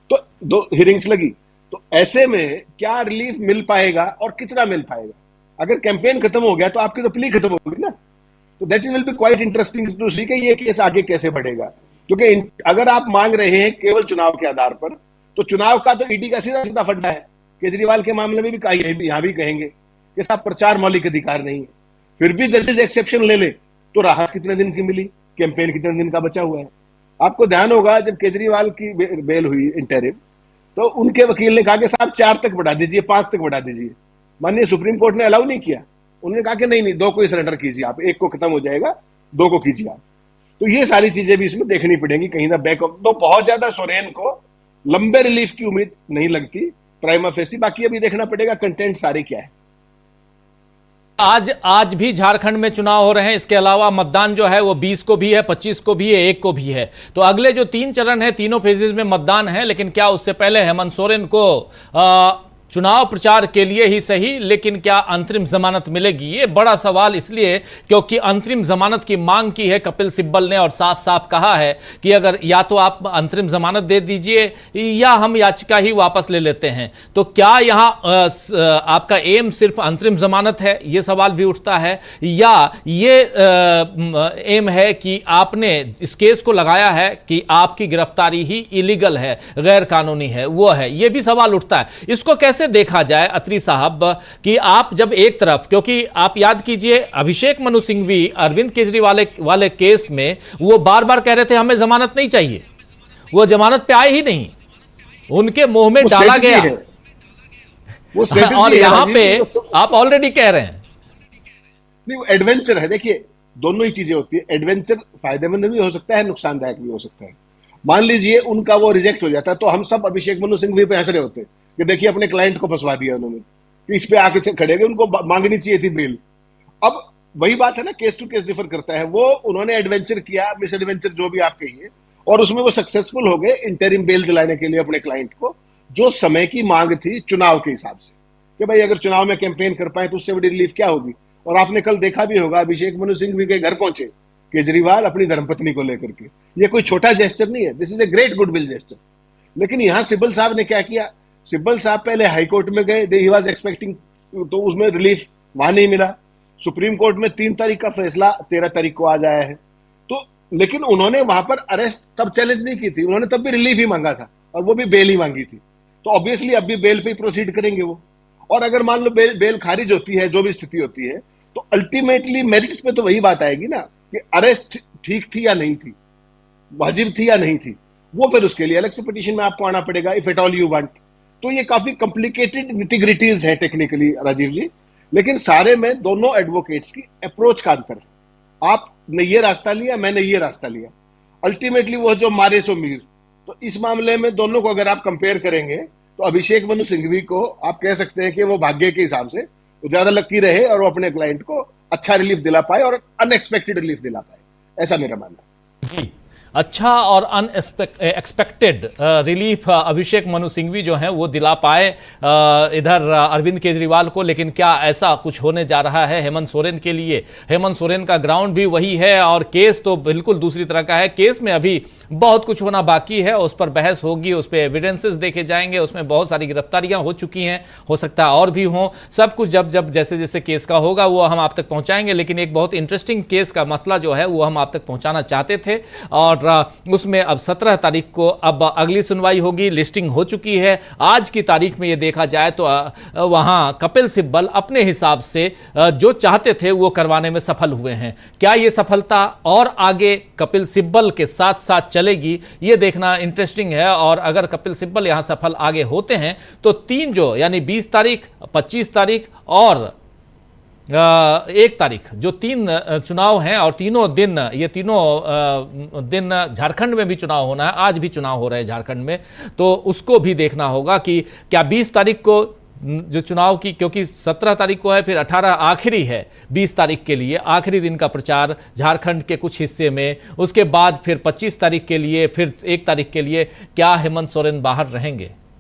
S3: तो 2 हियरिंग्स लगी, तो ऐसे में क्या रिलीफ मिल पाएगा और कितना मिल पाएगा? अगर कैंपेन खत्म हो गया तो आपकी तो प्ली खत्म होगी ना। तो that will be quite interesting to see कि ये केस आगे कैसे बढ़ेगा। क्योंकि अगर आप मांग रहे हैं केवल चुनाव के आधार पर, तो चुनाव का तो ईडी का सीधा सीधा फंडा है। केजरीवाल के मामले में भी यहां भी कहेंगे कि साहब प्रचार मौलिक अधिकार नहीं है। फिर भी जजेस एक्सेप्शन ले ले तो राहत कितने दिन की मिली, कैंपेन कितने दिन का बचा हुआ है? आपको ध्यान होगा जब केजरीवाल की बेल हुई इंटरिम, तो उनके वकील ने कहा कि साहब 4 तक बढ़ा दीजिए, 5 तक बढ़ा दीजिए। माननीय सुप्रीम कोर्ट ने अलाउ नहीं किया, उन्होंने कहा कि नहीं 2 को ही सरेंडर कीजिए आप, 1 को खत्म हो जाएगा, 2 को कीजिए आप। तो ये सारी चीजें भी इसमें देखनी पड़ेंगी कहीं ना बैक ऑफ। तो बहुत ज्यादा सोरेन को लंबे रिलीफ की उम्मीद नहीं लगती प्राइमा फेसी, बाकी अभी देखना पड़ेगा कंटेंट सारे क्या है।
S1: आज भी झारखंड में चुनाव हो रहे हैं, इसके अलावा मतदान जो है वो 20 को भी है, 25 को भी है, 1 को भी है। तो अगले जो 3 चरण है, तीनों फेजेज में मतदान है, लेकिन क्या उससे पहले हेमंत सोरेन को चुनाव प्रचार के लिए ही सही, लेकिन क्या अंतरिम जमानत मिलेगी? ये बड़ा सवाल, इसलिए क्योंकि अंतरिम जमानत की मांग की है कपिल सिब्बल ने, और साफ साफ कहा है कि अगर या तो आप अंतरिम जमानत दे दीजिए या हम याचिका ही वापस ले लेते हैं। तो क्या यहां आपका एम सिर्फ अंतरिम जमानत है, ये सवाल भी उठता है, या ये एम है कि आपने इस केस को लगाया है कि आपकी गिरफ्तारी ही इलीगल है, गैर कानूनी है, वो है, ये भी सवाल उठता है। इसको कैसे देखा जाए अत्री साहब कि आप जब एक तरफ, क्योंकि आप याद कीजिए अभिषेक मनु सिंघवी अरविंद केजरीवाल वाले केस में वो बार बार कह रहे थे हमें जमानत नहीं चाहिए, वो जमानत पे आए ही नहीं, उनके मुंह में डाला गया, और यहां पे आप ऑलरेडी कह रहे हैं
S3: नहीं, वो एडवेंचर है। देखिए दोनों ही चीजें होती है, एडवेंचर फायदेमंद भी हो सकता है, नुकसानदायक भी हो सकता है। मान लीजिए उनका वो रिजेक्ट हो जाता है, तो हम सब अभिषेक मनु सिंघवी पे हंस रहे होते कि देखिए अपने क्लाइंट को फंसवा दिया उन्होंने, कि इस पे आके खड़े गए, उनको मांगनी चाहिए थी बेल। अब वही बात है ना, केस टू केस डिफर करता है। वो उन्होंने एडवेंचर किया, मिस एडवेंचर जो भी आप कहिए, और उसमें वो सक्सेसफुल हो गए इंटरिम बेल दिलाने के लिए अपने क्लाइंट को, जो समय की मांग थी चुनाव के हिसाब से, कि भाई अगर चुनाव में कैंपेन कर पाए तो उससे बड़ी रिलीफ क्या होगी। और आपने कल देखा भी होगा, अभिषेक मनु सिंघवी के घर पहुंचे केजरीवाल अपनी धर्मपत्नी को लेकर के। ये कोई छोटा जेस्चर नहीं है, this is a great goodwill gesture. लेकिन यहां सिब्बल साहब ने क्या किया, सिब्बल साहब पहले हाईकोर्ट में गए, ही वाज एक्सपेक्टिंग, तो उसमें रिलीफ वहां नहीं मिला। सुप्रीम कोर्ट में 3 तारीख का फैसला 13 तारीख को आ जाया है, तो लेकिन उन्होंने वहां पर अरेस्ट तब चैलेंज नहीं की थी, उन्होंने तब भी रिलीफ ही मांगा था, और वो भी बेल ही मांगी थी। तो ऑब्वियसली अब भी बेल पे प्रोसीड करेंगे वो। और अगर मान लो बेल खारिज होती है, जो भी स्थिति होती है, तो अल्टीमेटली मेरिट्स पे तो वही बात आएगी ना कि अरेस्ट ठीक थी या नहीं थी, वाजिब थी या नहीं थी। वो फिर उसके लिए अलग से पिटीशन में आपको आना पड़ेगा, if at all you want. तो ये काफी कॉम्प्लिकेटेड निटिग्रिटीज है टेक्निकली राजीव जी, लेकिन सारे में दोनों एडवोकेट्स की अप्रोच का अंतर है। आपने ये रास्ता लिया, मैंने ये रास्ता लिया, अल्टीमेटली वो जो मारे सो मीर, तो इस मामले में दोनों को अगर आप कंपेयर करेंगे तो अभिषेक मनु सिंघवी को आप कह सकते हैं कि वो भाग्य के हिसाब से वो ज्यादा लकी रहे और वो अपने क्लाइंट को अच्छा रिलीफ दिला पाए और अनएक्सपेक्टेड रिलीफ दिला पाए, ऐसा मेरा मानना है।
S1: जी, अच्छा और अनएक्सपेक्टेड रिलीफ अभिषेक मनु सिंघवी जो हैं वो दिला पाए इधर अरविंद केजरीवाल को। लेकिन क्या ऐसा कुछ होने जा रहा है हेमंत सोरेन के लिए? हेमंत सोरेन का ग्राउंड भी वही है और केस तो बिल्कुल दूसरी तरह का है। केस में अभी बहुत कुछ होना बाकी है, उस पर बहस होगी, उस पर एविडेंसेस देखे जाएंगे, उसमें बहुत सारी गिरफ्तारियां हो चुकी हैं, हो सकता है और भी हों। सब कुछ जब जब जैसे जैसे केस का होगा वो हम आप तक पहुंचाएंगे। लेकिन एक बहुत इंटरेस्टिंग केस का मसला जो है वो हम आप तक पहुंचाना चाहते थे और उसमें अब 17 तारीख को अब अगली सुनवाई होगी। लिस्टिंग हो चुकी है। आज की तारीख में ये देखा जाए तो वहां कपिल सिब्बल अपने हिसाब से जो चाहते थे वो करवाने में सफल हुए हैं। क्या ये सफलता और आगे कपिल सिब्बल के साथ साथ चलेगी, ये देखना इंटरेस्टिंग है। और अगर कपिल सिब्बल यहां सफल आगे होते हैं तो 3 जो यानी 20 तारीख, 25 तारीख और 1 तारीख जो 3 चुनाव हैं और तीनों दिन, ये तीनों दिन झारखंड में भी चुनाव होना है, आज भी चुनाव हो रहे हैं झारखंड में, तो उसको भी देखना होगा कि क्या 20 तारीख को जो चुनाव की, क्योंकि 17 तारीख को है, फिर 18 आखिरी है, 20 तारीख के लिए आखिरी दिन का प्रचार झारखंड के कुछ हिस्से में, उसके बाद फिर 25 तारीख के लिए, फिर 1 तारीख के लिए क्या हेमंत सोरेन बाहर रहेंगे?